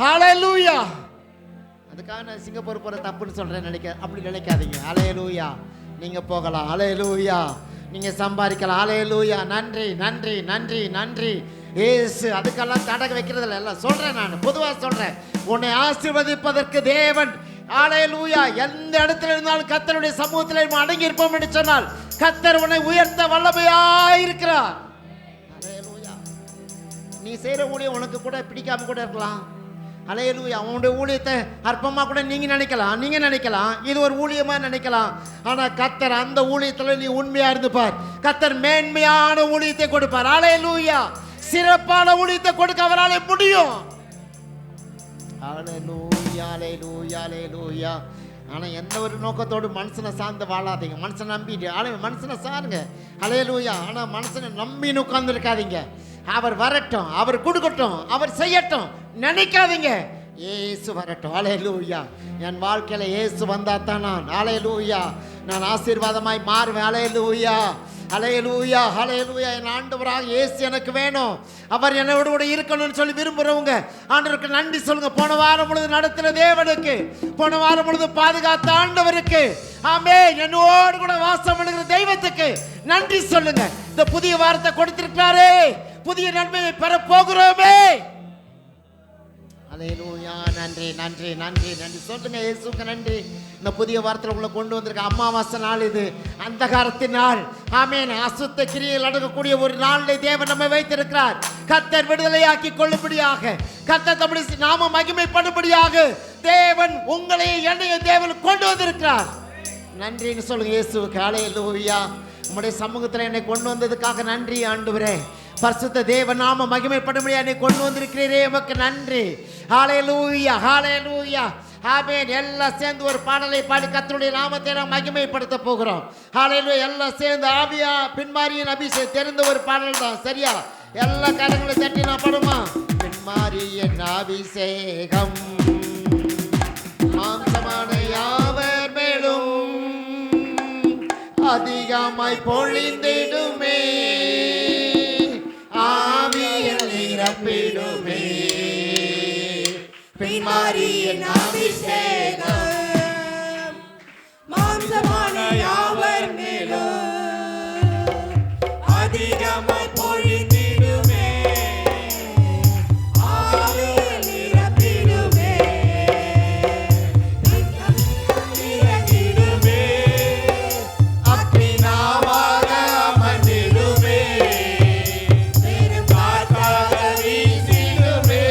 ஹல்லேலூயா. அதுக்காக நான் சிங்கப்பூர் போற தப்புன்னு சொல்றேன் அப்படி நினைக்காதீங்க. ஹல்லேலூயா. நீங்க போகலாம். ஹல்லேலூயா. நீங்க சம்பாதிக்கலாம். ஹல்லேலூயா. நன்றி ஏசு அதுக்கெல்லாம் தடை வைக்கிறது இல்லை. எல்லாம் சொல்றேன், நான் பொதுவாக சொல்றேன். உன்னை ஆசீர்வதிப்பதற்கு தேவன் ஹல்லேலூயா எந்த இடத்துல இருந்தாலும் கர்த்தருடைய சமூகத்தில் அடங்கி இருப்போம் என்று சொன்னால் கர்த்தர் உன்னை உயர்த்த வல்லமையாயிருக்கிறார். ஹல்லேலூயா. நீ செய்யற ஊழியம் உனக்கு கூட பிடிக்காம கூட இருக்கலாம். ஹல்லேலூயா. அவனுடைய ஊழியத்தை அற்பமாக கூட நீங்க நினைக்கலாம், இது ஒரு ஊழியமா நினைக்கலாம். ஆனா கர்த்தர் அந்த ஊழியத்துல நீ உண்மையா இருந்து பார், கர்த்தர் மேன்மையான ஊழியத்தை கொடுப்பார். ஹல்லேலூயா. சிறப்பான ஊழியத்தை கொடுக்க அவரால் முடியும். ஹல்லேலூயா ஹல்லேலூயா ஹல்லேலூயா. ஆனா எந்த ஒரு நோக்கத்தோடு மனுஷனை சார்ந்து வாழாதீங்க. மனுஷனை நம்பிட்டு மனுஷனை சாருங்க. ஹல்லேலூயா. ஆனா மனுஷனை நம்பின்னு உட்கார்ந்து இருக்காதீங்க. அவர் வரட்டும், அவர் கொடுக்கட்டும், அவர் செய்யட்டும் நினைக்காதீங்க. இயேசு வரட்டும். ஹல்லேலூயா. என் வாழ்க்கையில இயேசு வந்தா தான் நான் ஆசீர்வாதமாய் மாறுவேன். ஹல்லேலூயா ஹல்லேலூயா ஹல்லேலூயா. என் ஆண்டவராக இயேசு எனக்கு வேணும், அவர் என்னோட கூட இருக்கணும்னு சொல்லி விரும்புறவங்க ஆண்டவருக்கு நன்றி சொல்லுங்க. போன வாரம் முழுது நடத்தின தேவனுக்கு, போன வாரம் முழுது பாதுகாத்த ஆண்டவருக்கு, ஆமென் என்னோடு கூட வாசம் பண்ணுகிற தெய்வத்துக்கு நன்றி சொல்லுங்க. இந்த புதிய வாரத்தை கொடுத்திருக்கிறாரே, புதிய நன்மையை பெற போகிறோமே. ஹல்லேலூயா. நன்றி சொல்லுங்க. இயேசுவுக்கு நன்றி. இந்த புதிய வாரத்தில் உங்களை கொண்டு வந்திருக்க அமாவாசை நாள் இது, அந்தகாரத்தின் நாள். ஆமென். அசுத்த கிரியைகள் நடக்கக்கூடிய ஒரு நாளிலே தேவன் நம்மை வைத்திருக்கிறார். கர்த்தர் விடுதலையாக்கி கொள்ளும்படியாக, கர்த்தர் தம்முடைய நாம மகிமைப்படும்படியாக தேவன் உங்களை என்னைய தேவன் கொண்டு வந்திருக்கிறார். நன்றின்னு சொல்லுங்க இயேசுவுக்கு. ஹல்லேலூயா. உம்முடைய சமூகத்தில் என்னை கொண்டு வந்ததுக்காக நன்றி ஆண்டவரே. பரிசுத்த தேவ நாம மகிமைப்படும்படியாக என்னை கொண்டு வந்திருக்கிறீரே, உமக்கு நன்றி. ஹல்லேலூயா ஹல்லேலூயா ஆமென். எல்லாம் சேர்ந்து ஒரு பாடலை பாடி கர்த்தருடைய நாமத்தை நாம் மகிமைப்படுத்த போகிறோம். ஹல்லேலூயா. எல்லாம் சேர்ந்து ஆவியா பின்மாரியின் அபிஷேகம் தெரிந்த ஒரு பாடல் தான். சரியா? எல்லா கரங்களை தட்டி நான் பாடுமா? பின்மாரியின் அபிஷேகம் மாம்சமான யாவர் மேலும் அதிகமாய் பொழிந்திடுமே, ஆவியில் நிரப்பிடுமே. பின்மாரியின் அபிஷேகம் மாம்சமான யாவர் மேலும் அதிகமாய் பொழிந்திடுமே, ஆவியில் நிரப்பிடுமே, இறங்கிடுமே, அக்கினியாக அமர்ந்திடுமே, பெரும் காற்றாக வீசிடுமே,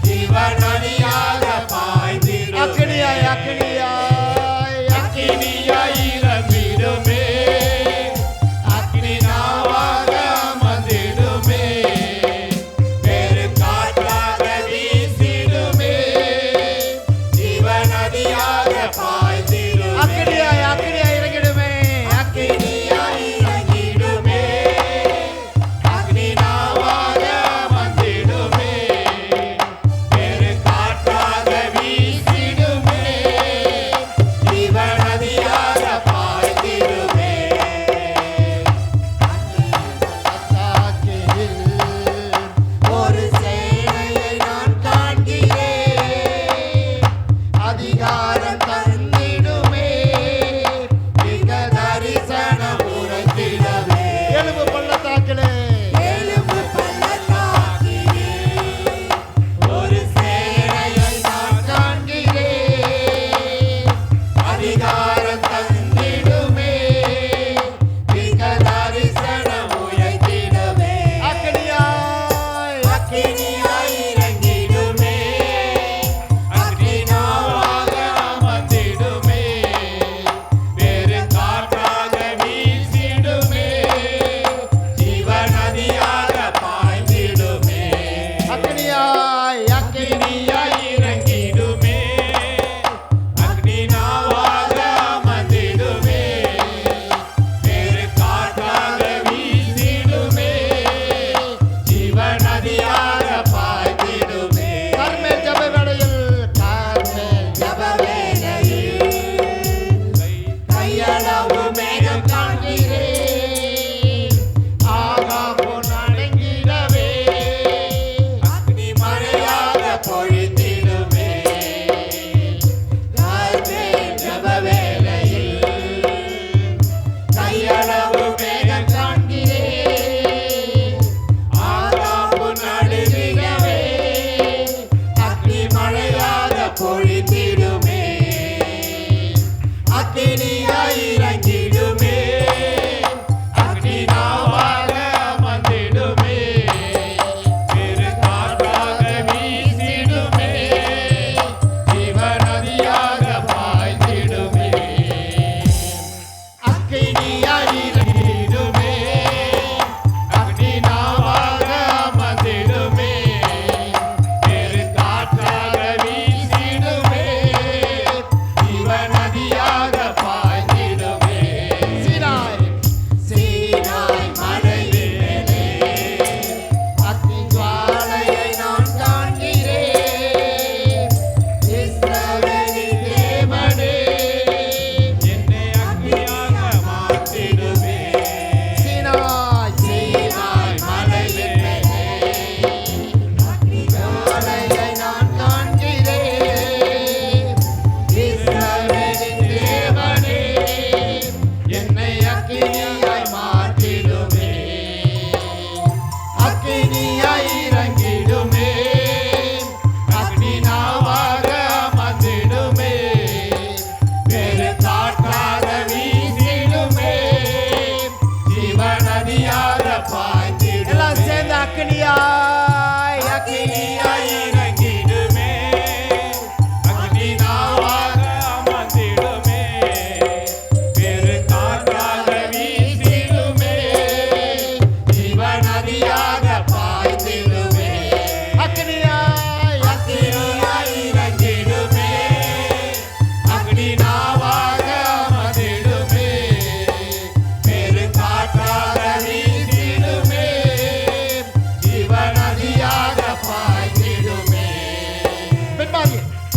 ஜீவநதியாக பாய்ந்திடுமே.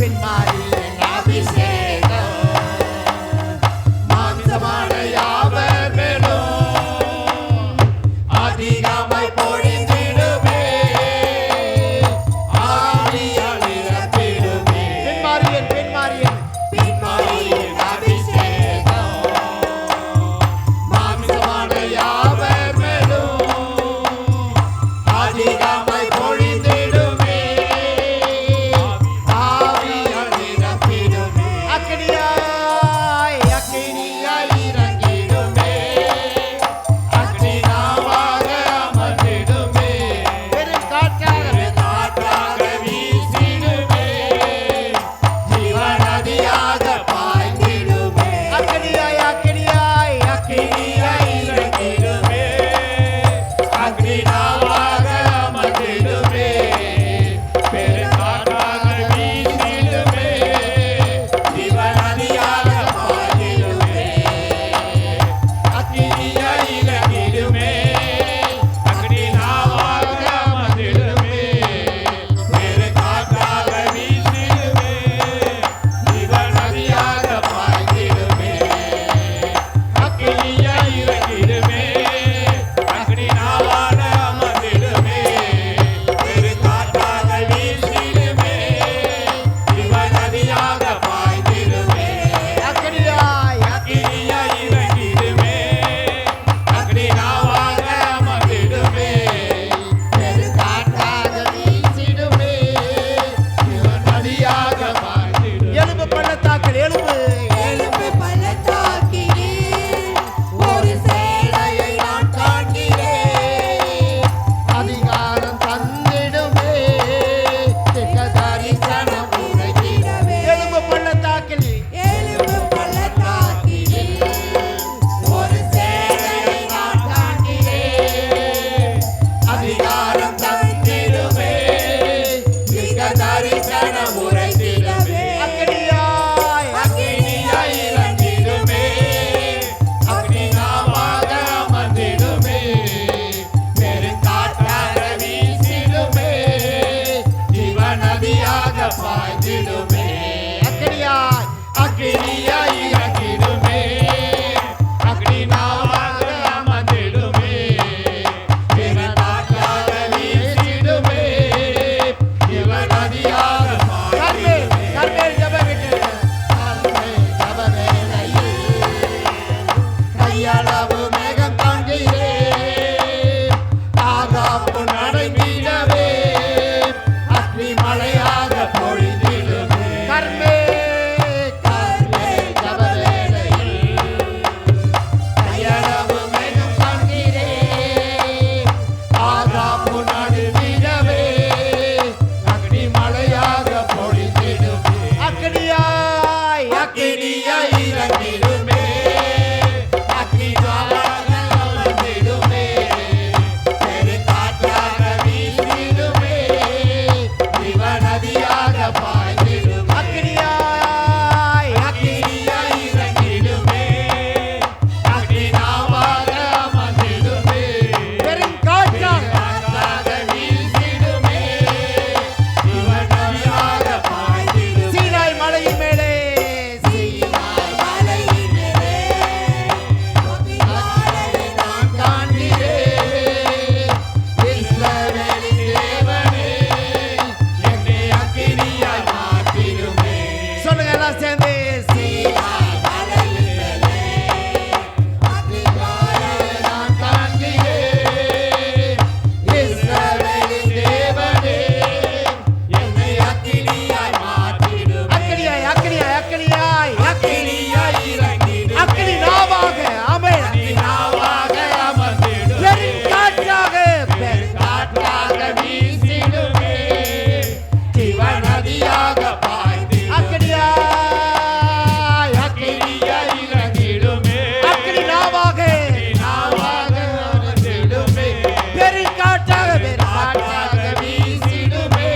பின்மாரியின் அபிஷேகம் மாம்சமான யாவர் மேலும் அதிகமாய் பொழிந்திடுமே. ஆவியால் நிரப்பிடுமே. பின்மாரியின் அபிஷேகம் மாம்சமான யாவர் மேலும் அதிகமாய் பொழிந்திடுமே. ஆவியால் நிரப்பிடுமே. அக்கினியாய் இறங்கிடுமே. அக்கினியாவாக அமர்ந்திடுமே. பெருங்காற்றாக வீசிடுமே. ஜீவநதியாக பாய்ந்திடுமே. அக்கினியாய் இறங்கிடுமே. அக்கினியாவாக அமர்ந்திடுமே. பெருங்காற்றாக வீசிடுமே. ஜீவநதியாக பாய்ந்திடுமே. அக்கினியாய் இறங்கிடுமே. அக்கினியாவாக அமர்ந்திடுமே. பெருங்காற்றாக வீசிடுமே. ஜீவநதியாக பாய்ந்திடுமே. அக்கினியாய் இறங்கிடுமே. அக்கினியாவாக அமர்ந்திடுமே. பெருங்காற்றாக வீசிடுமே. ஜீவநதியாக பாய்ந்திடுமே. அக்கினியாய் இறங்கிடுமே. அக்கினியாவாக அமர்ந்திடுமே. பெருங்காற்றாக வீசிடுமே. ஜீவநதியாக பாய்ந்திடுமே. எலும்பு பள்ளத்தாக்கில் எலும்பு பள்ளத்தாக்கிலே ஒரு சேனையை நான் காண்கிறேன். அதிகாரம் தந்திடுமே. திக்க தரிசனம் உரைத்திடவே. எலும்பு பள்ளத்தாக்கில் எலும்பு பள்ளத்தாக்கிலே ஒரு சேனையை நான் காண்கிறேன். அதிகாரம் தந்திடுமே. திக்க தரிசனம் உரைத்திடவே. அக்கினியாய் இறங்கிடுமே. அக்கினியாவாக அமர்ந்திடுமே. பெருங்காற்றாக வீசிடுமே. ஜீவநதியாக பாய்ந்திடுமே. அக்கினியாய் இறங்கிடுமே. அக்கினியாவாக அமர்ந்திடுமே. பெருங்காற்றாக வீசிடுமே. ஜீவநதியாக பாய்ந்திடுமே. கர்மேல் ஜபவேளையில் கையளவு மேகம் காண்கிறேன். ஆகாப்பு நடைபீடவே. அக்னி மழையாக பொழிந்திடுமே. கர்மேல் ஜபவேளையில் கையளவு மேகம் காண்கிறேன். ஆகாப்பு நடைபீடவே. அக்னி மழையாக பொழிந்திடுமே. அக்கினியாய் இறங்கிடுமே. அக்கினியாவாக அமர்ந்திடுமே. பெருங்காற்றாக வீசிடுமே. ஜீவநதியாக பாய்ந்திடுமே. அக்கினியாய் இறங்கிடுமே. அக்கினியாவாக அமர்ந்திடுமே. பெருங்காற்றாக வீசிடுமே. ஜீவநதியாக பாய்ந்திடுமே. சீனாய் மலையின் மேலே மலையின் மேலே அதிகாலையை நான் காண்கிறேன். இஸ்ரவேலின் தேவனே, என்னை அக்கினியாய் மாற்றிடுமே. சொல்லுங்க எல்லாம் சேர்ந்து. சீனாய் மலையின் மேலே அதிகாலையை நான் காண்கிறேன். இஸ்ரவேலின் தேவனே, என்னை அக்கினியாய் மாற்றிடுமே. அக்கினியாய் இறங்கிடுமே. அக்கினி நாவாக அமர்ந்திடுமே. பெருங்காற்றாக வீசிடுமே. ஜீவநதியாக பாய்ந்திடுமே. அக்கினியாய் இறங்கிடுமே. அக்கினி நாவாக அமர்ந்திடுமே. பெருங்காற்றாக வீசிடுமே.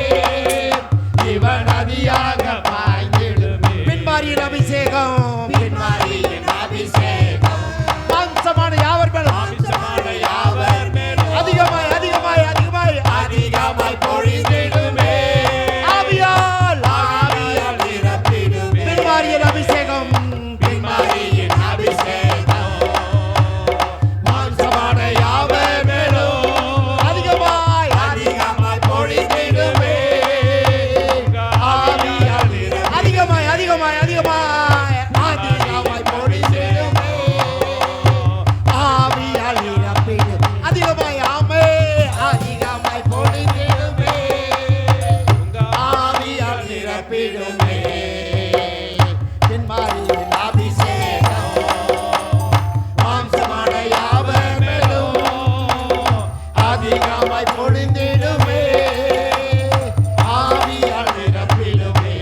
ஜீவநதியாக பாய்ந்திடுமே. பின்மாரியின் அபிஷேகம். மாம்சமான யாவர் மேலும் அதிகமாய் பொழிந்திடுமே. ஆவியால் நிரப்பிடுமே பின்மாரியின் அபிஷேகம் மாம்சமான யாவர் மேலும் அதிகமாய் பொழிந்திடுமே ஆவியால் நிரப்பிடுமே.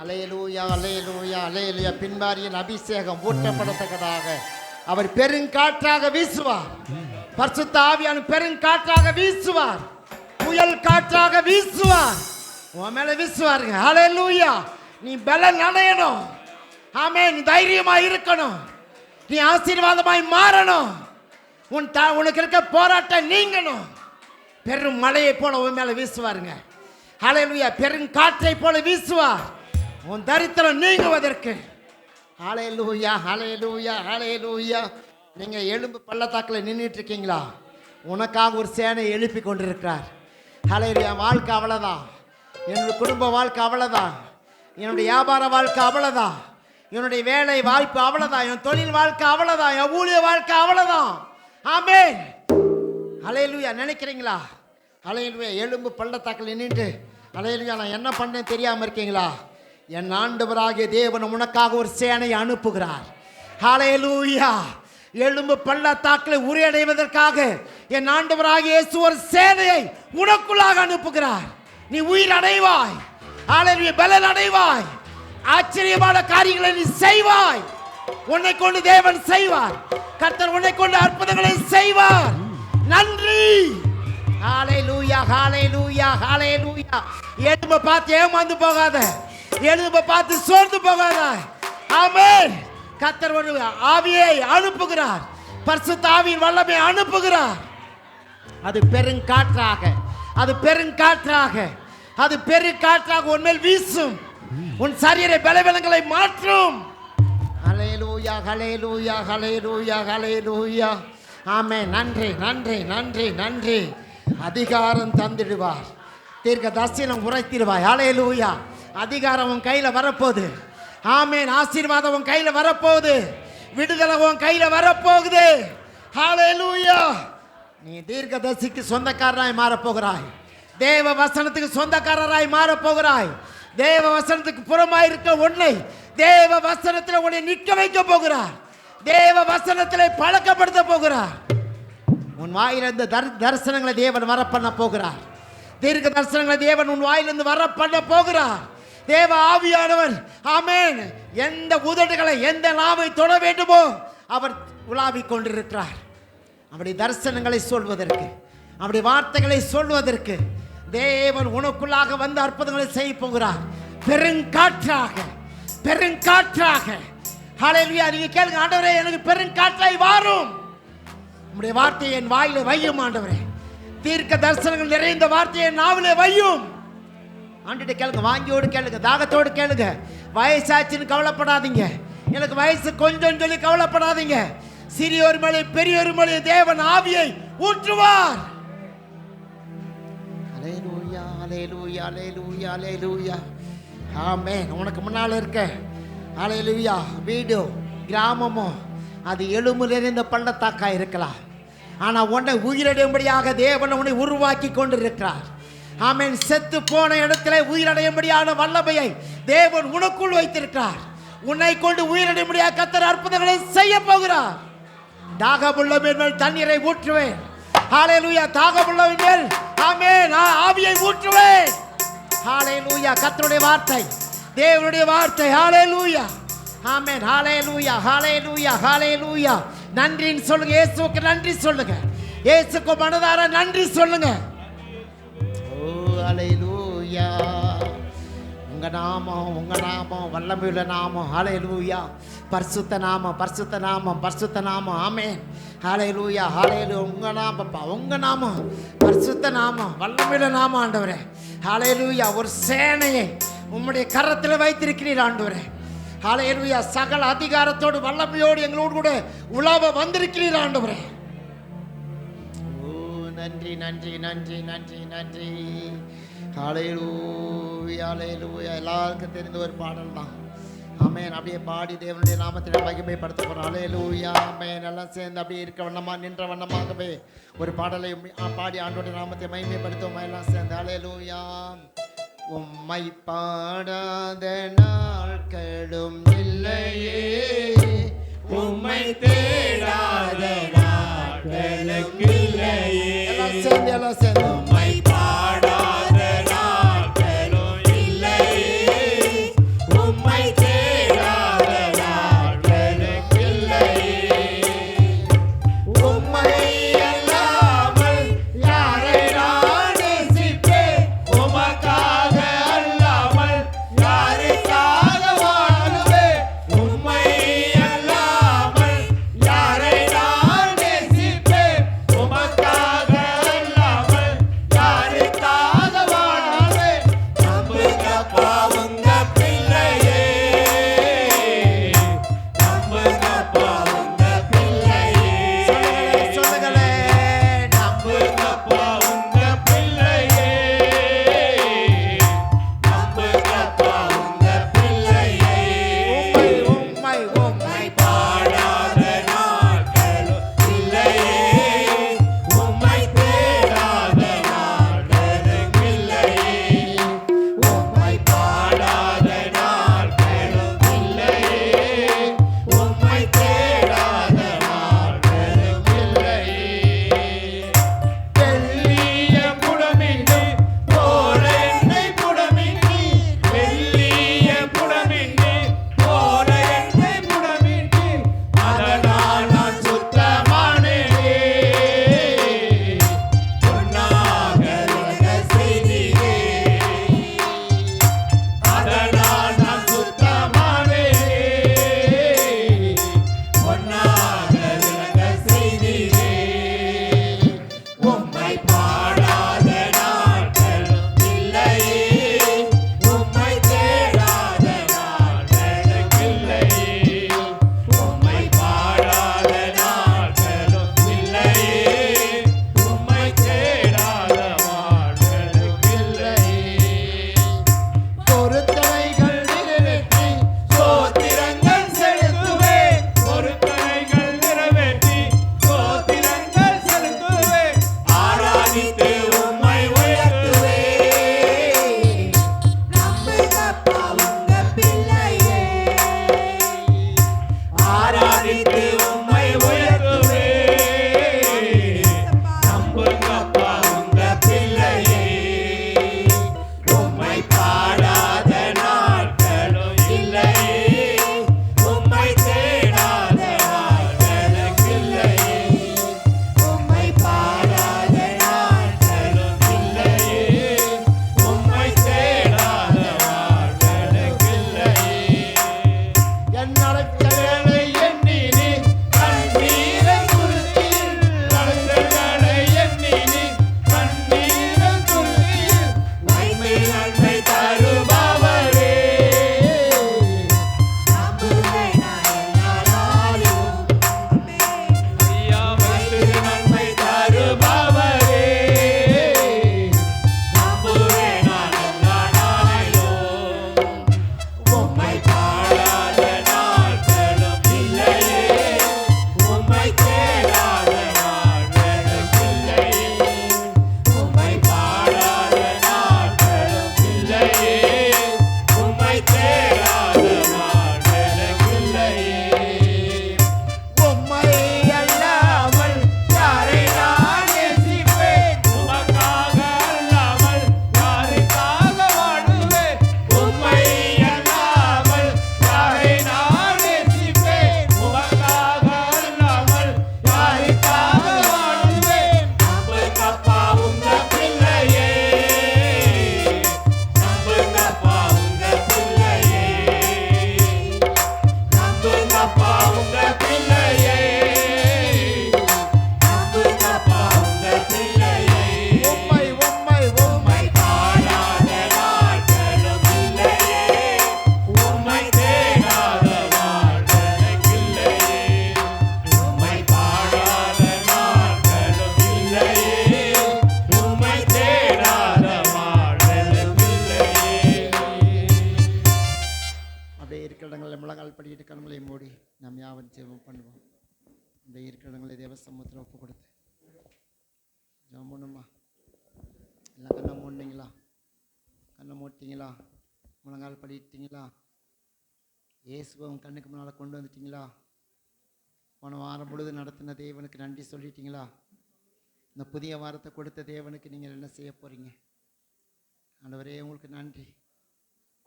அல்லேலூயா அல்லேலூயா அல்லேலூயா. பின்மாரியின் அபிஷேகம் ஊற்றப்படத்தக்கதாக அவர் பெருங்காற்றாக வீசுவார். பரிசுத்த ஆவியான பெருங்காற்றாக வீசுவார். புயல் காற்றாக வீசுவார். உன் மேல வீசுவாருங்க. அல்லேலூயா. நீ பலன் அடையணும். ஆமென். நீ தைரியமா இருக்கணும். நீ ஆசீர்வாதமாய் மாறணும். உனக்கு இருக்க போராட்டம் நீங்கணும். பெரும் மழையை போல உன் மேல வீசுவாருங்க. அல்லேலூயா. பெருங்காற்றை போல வீசுவார் உன் தரித்திரம் நீங்குவதற்கு. ஹல்லேலூயா ஹல்லேலூயா ஹல்லேலூயா. நீங்க எலும்பு பள்ளத்தாக்கில் நின்றுட்டு இருக்கீங்களா? உனக்காக ஒரு சேனை எழுப்பி கொண்டிருக்கிறார். ஹல்லேலூயா. வாழ்க்கை அவ்வளோதான். என்னுடைய குடும்ப வாழ்க்கை அவ்வளோதான். என்னுடைய வியாபார வாழ்க்கை அவ்வளோதான். என்னுடைய வேலை வாய்ப்பு அவ்வளோதான். என் தொழில் வாழ்க்கை அவ்வளோதான். என் ஊழிய வாழ்க்கை அவ்வளோதான். ஆமென். ஹல்லேலூயா. நினைக்கிறீங்களா? ஹல்லேலூயா. எலும்பு பள்ளத்தாக்கில் நின்றுட்டு ஹல்லேலூயா நான் என்ன பண்ணேன்னு தெரியாமல் இருக்கீங்களா? என் ஆண்டவராகிய தேவன் உனக்காக ஒரு சேனையை அனுப்புகிறார். ஹல்லேலூயா. எலும்பு பள்ளத்தாக்கில் உரையடைவதற்காக என் ஆண்டவராகிய இயேசு ஒரு சேனையை உனக்குள்ளாக அனுப்புகிறார். நீ உயிர் அடைவாய். ஹல்லேலூயா. பலன் அடைவாய். ஆச்சரியமான காரியங்களை நீ செய்வாய். உன்னை கொண்டு தேவன் செய்வார். கர்த்தர் உன்னை கொண்டு அற்புதங்களை செய்வார். நன்றி. ஹல்லேலூயா ஹல்லேலூயா ஹல்லேலூயா. எலும்பை பார்த்து ஏமாந்து போகாத. எலும்பை பார்த்து சோர்ந்து போகாத. ஆமென். கர்த்தர் ஒரு ஆவியை அனுப்புகிறார். பரிசுத்த ஆவியின் வல்லமை அனுப்புகிறார். அது பெருங்காற்றாக அது பெருங்காற்றாக அது பெருங்காற்றாக உன்மேல் வீசும். உன் சரீர பலவீனங்களை மாற்றும். ஹல்லேலூயா ஹல்லேலூயா ஹல்லேலூயா ஹல்லேலூயா. ஆமென். நன்றி நன்றி நன்றி நன்றி. அதிகாரம் தந்திடுவார். தீர்க்க தரிசனம் உரைத்திடுவாய். ஹல்லேலூயா. அதிகாரம் உன் கையில் வரப்போகுது. ஆமென். ஆசீர்வாதம் உன் கையில் வரப்போகுது. விடுதலை உன் கையில் வரப்போகுது. ஹல்லேலூயா. நீ தீர்க்கதரிசிக்கு சொந்தக்காரராய் மாறப்போகிறாய். தேவ வசனத்துக்கு சொந்தக்காரராய் மாறப்போகிறாய். தேவ வசனத்துக்கு புறமாய் இருக்க உன்னை தேவ வசனத்தில் உன்னை நிற்க வைக்க போகிறார். தேவ வசனத்தில் பழக்கப்படுத்த போகிறார். உன் வாயிலிருந்து தரிசனங்களை தேவன் வர பண்ண போகிறார். தீர்க்க தரிசனங்களை தேவன் உன் வாயிலிருந்து வர பண்ண போகிறார். தேவ ஆவியானவர் ஆமென் எந்த உதடுகளை எந்த நாவை தொட வேண்டுமோ அவர் உலாவிக் கொண்டிருக்கிறார். அப்படி தரிசனங்களை சொல்வதற்கு அப்படி வார்த்தைகளை சொல்வதற்கு தேவன் உனக்குள்ளாக வந்து அற்புதங்களை செய்ய போகிறார். பெருங்காற்றாக பெருங்காற்றாக. ஹல்லேலூயா. நீங்க கேளுங்க, ஆண்டவரே எனக்கு பெருங்காற்றாய் வாரும். உம்முடைய வார்த்தையை என் வாயில வையும் ஆண்டவரே. தீர்க்க தரிசனங்கள் நிறைந்த வார்த்தையை என் நாவிலே வையும். ஆண்டுகிட்ட கேளுங்க, வாங்கியோடு கேளுங்க, தாகத்தோடு கேளுங்க. வயசாச்சுன்னு கவலைப்படாதீங்க. எனக்கு வயசு கொஞ்சம் சொல்லி கவலைப்படாதீங்க. சிறியோர் மேலே பெரியோர் மேலே தேவன் ஆவியை ஊற்றுவார். அல்லேலூயா அல்லேலூயா அல்லேலூயா அல்லேலூயா. ஆமென். உனக்கு முன்னால் இருக்க அல்லேலூயா வீடோ கிராமமோ அது எலும்பு நிறைந்த பள்ளத்தாக்கா இருக்கலாம். ஆனால் உன்னை உயிரடையும்படியாக தேவன் உன்னை உருவாக்கி கொண்டிருக்கிறார். ஆமென். செத்து போன இடத்துல உயிரடையும்படியான வல்லமையை தேவன் உனக்குள் வைத்திருக்கிறார். உன்னை கொண்டு உயிரடையும்படியாக கர்த்தர் அற்புதங்களை செய்ய போகிறார். தாகமுள்ளவன் மேல் தண்ணீரை ஊற்றுவேன். ஹல்லேலூயா. தாகமுள்ளவன் மேல் ஆமென் ஆவியை ஊற்றுவேன். ஹல்லேலூயா. கர்த்தருடைய வார்த்தை தேவனுடைய வார்த்தை. ஹல்லேலூயா. ஆமென். ஹல்லேலூயா ஹல்லேலூயா ஹல்லேலூயா. நன்றின்னு சொல்லுங்க. இயேசுவுக்கு நன்றி சொல்லுங்க. இயேசுக்கு மனதார நன்றி சொல்லுங்க. ஓ ஹல்லேலூயா. உங்க நாமம் வல்லமையுள்ள நாமம். ஹல்லேலூயா. பரிசுத்த நாமம் பரிசுத்த நாமம் பரிசுத்த நாமம். ஆமென். ஹல்லேலூயா ஹல்லேலூயா. உங்க நாமம் பரிசுத்த நாமம் வல்லமையுள்ள நாமம் ஆண்டவரே. ஹல்லேலூயா. ஒரு சேனையை உம்முடைய கரத்தில் வைத்திருக்கிறீர் ஆண்டவரே. ஹல்லேலூயா. சகல அதிகாரத்தோடு வல்லமையோடு எங்களோடு கூட உலாவ வந்திருக்கிறீர் ஆண்டவரே. ஓ நன்றி நன்றி நன்றி நன்றி நன்றி. ஹல்லேலூயா ஹல்லேலூயா. எல்லாருக்கும் தெரிந்த ஒரு பாடல் தான். ஆமென். அப்படியே பாடி தேவனுடைய நாமத்தில் மகிமைப்படுத்த போகிறோம். ஹல்லேலூயா. ஆமென். எல்லாம் சேர்ந்து அப்படியே இருக்க வண்ணமா நின்ற வண்ணமாகவே ஒரு பாடலை பாடி ஆண்டோடைய நாமத்தை மகிமைப்படுத்துவோம் எல்லாம் சேர்ந்து. ஹல்லேலூயா. உம்மை பாடாத நாட்களும் இல்லையே, உம்மை தேடாத நாட்களும் இல்லையே. எல்லாம் சேர்ந்து உம்மை பாடாத நாட்களும் இல்லையே, உம்மை தேடாத நாட்களும் இல்லையே. உம்மை அல்லாமல் யாரை நான் நேசிப்பேன்? உமக்காக அல்லாமல் யாருக்காக வாழுவேன்? உம்மை அல்லாமல் யாரை நான் நேசிப்பேன்? உமக்காக அல்லாமல் யாருக்காக வாழுவேன்? நம்புங்கப்பா உங்க பிள்ளையே, நம்புங்கப்பா உங்க பிள்ளையே. சொல்லுங்களே, நம்புங்கப்பா உங்க பிள்ளையே, நம்புங்கப்பா உங்க பிள்ளையே. உம்மை உம்மை பாடாத நாட்களும் இல்லையே, உம்மை தேடாத நாட்களும் இல்லையே. உம்மை பாடாத நாட்களும் இல்லையே, உம்மை தேடாத நாட்களும் இல்லையே. வெள்ளிய புடமின்றி போல என்னை புடமின்றி, வெள்ளிய புடமின்றி போல என்னை புடமின்றி, அதனால் நான் சுத்தமானேனே. பொன்னாக விளங்க செய்தீரே, அதனால் நான் சுத்தமானேனே. பொன்னாக விளங்க செய்தீரே. உம்மை பாடாத நாட்களும் இல்லையே, உம்மை தேடாத நாட்களும் இல்லையே. உம்மை பாடாத நாட்களும் இல்லையே, உம்மை தேடாத நாட்களும் இல்லையே. பொறுத்தனைகள் நிறைவேற்றி ஸ்தோத்திரங்கள் செலுத்துவேன், பொருத்தனைகள் நிறைவேற்றி ஸ்தோத்திரங்கள் செலுத்துவேன். ஆராதித்து உம்மை உயர்த்துவேன். நம்புங்கப்பா உங்க பிள்ளையே, ஆராதித்து உம்மை உயர்த்துவேன். நம்புங்கப்பா உங்க பிள்ளையே. உம்மை பாடாத நாட்களும் இல்லையே, உம்மை தேடாத நாட்களும் இல்லையே. உம்மை பாடாத நாட்களும் இல்லையே, உம்மை தேடாத நாட்களும் இல்லையே. என் நடக்கைகளை எண்ணி நீ கண்ணீரை துருத்தியில் நடந்தகளை எண்ணி நீ கண்ணீரை துருத்தியில் நன்மை நன்மை தருபவரே. நம்புவேன் நான் எல்லா நாளிலும். ஐயா வந்து நன்மை தருபவரே. நம்புவேன் நான் எல்லா நாளிலும். உம்மை பாடாத நாட்களும் இல்லையே, உம்மை தேடாத நாட்களும் இல்லையே. உம்மை பாடாத நாட்களும் இல்லையே, உம்மை தேடாத நாட்களும் இல்லையே. உம்மை அல்லாமல் யாரை நான் நேசிப்பேன்? உமக்காக அல்லாமல் யாருக்காக வாழுவேன்? உம்மை அல்லாமல் யாரை நான் நேசிப்பேன்? உமக்காக அல்லாமல் யாருக்காக வாழுவேன்? நம்புங்கப்பா உங்க பிள்ளையே, நம்புங்கப்பா உங்க பிள்ளையே, நம்புங்கப்பா உங்க பிள்ளையே, நம்புங்கப்பா உங்க பிள்ளையே. உம்மை உம்மை பாடாத நாட்களும் இல்லையே, உம்மை தேடாத நாட்களும் இல்லையே. உம்மை பாடாத நாட்களும் இல்லையே, உம்மை தேடாத நாட்களும் இல்லையே. அப்படியே இருக்கிற இடங்களில் முழங்கால் படிக்கிட்டு கண்களை மூடி நாம் யாவரும் ஜெபம் பண்ணுவோம். அப்படியே இருக்கிற இடங்களை தேவ சமூகத்தில் ஒப்பு கொடுத்து ஜெபம் பண்ணுமா. எல்லாம் கண்ணை மூடினீங்களா? கண்ணை மூட்டி செஞ்சிட்டிங்களா? முழங்கால் படிட்டீங்களா? இயேசுவை உங்கள் கண்ணுக்கு முன்னால் கொண்டு வந்துட்டீங்களா? போன வாரம் பொழுது நடத்தின தேவனுக்கு நன்றி சொல்லிட்டீங்களா? இந்த புதிய வாரத்தை கொடுத்த தேவனுக்கு நீங்கள் என்ன செய்ய போகிறீங்க? ஆண்டவரே, உங்களுக்கு நன்றி.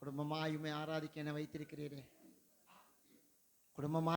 குடும்பமாயுமே ஆராதிக்க என்னை வைத்திருக்கிறீரே. குடும்பமாக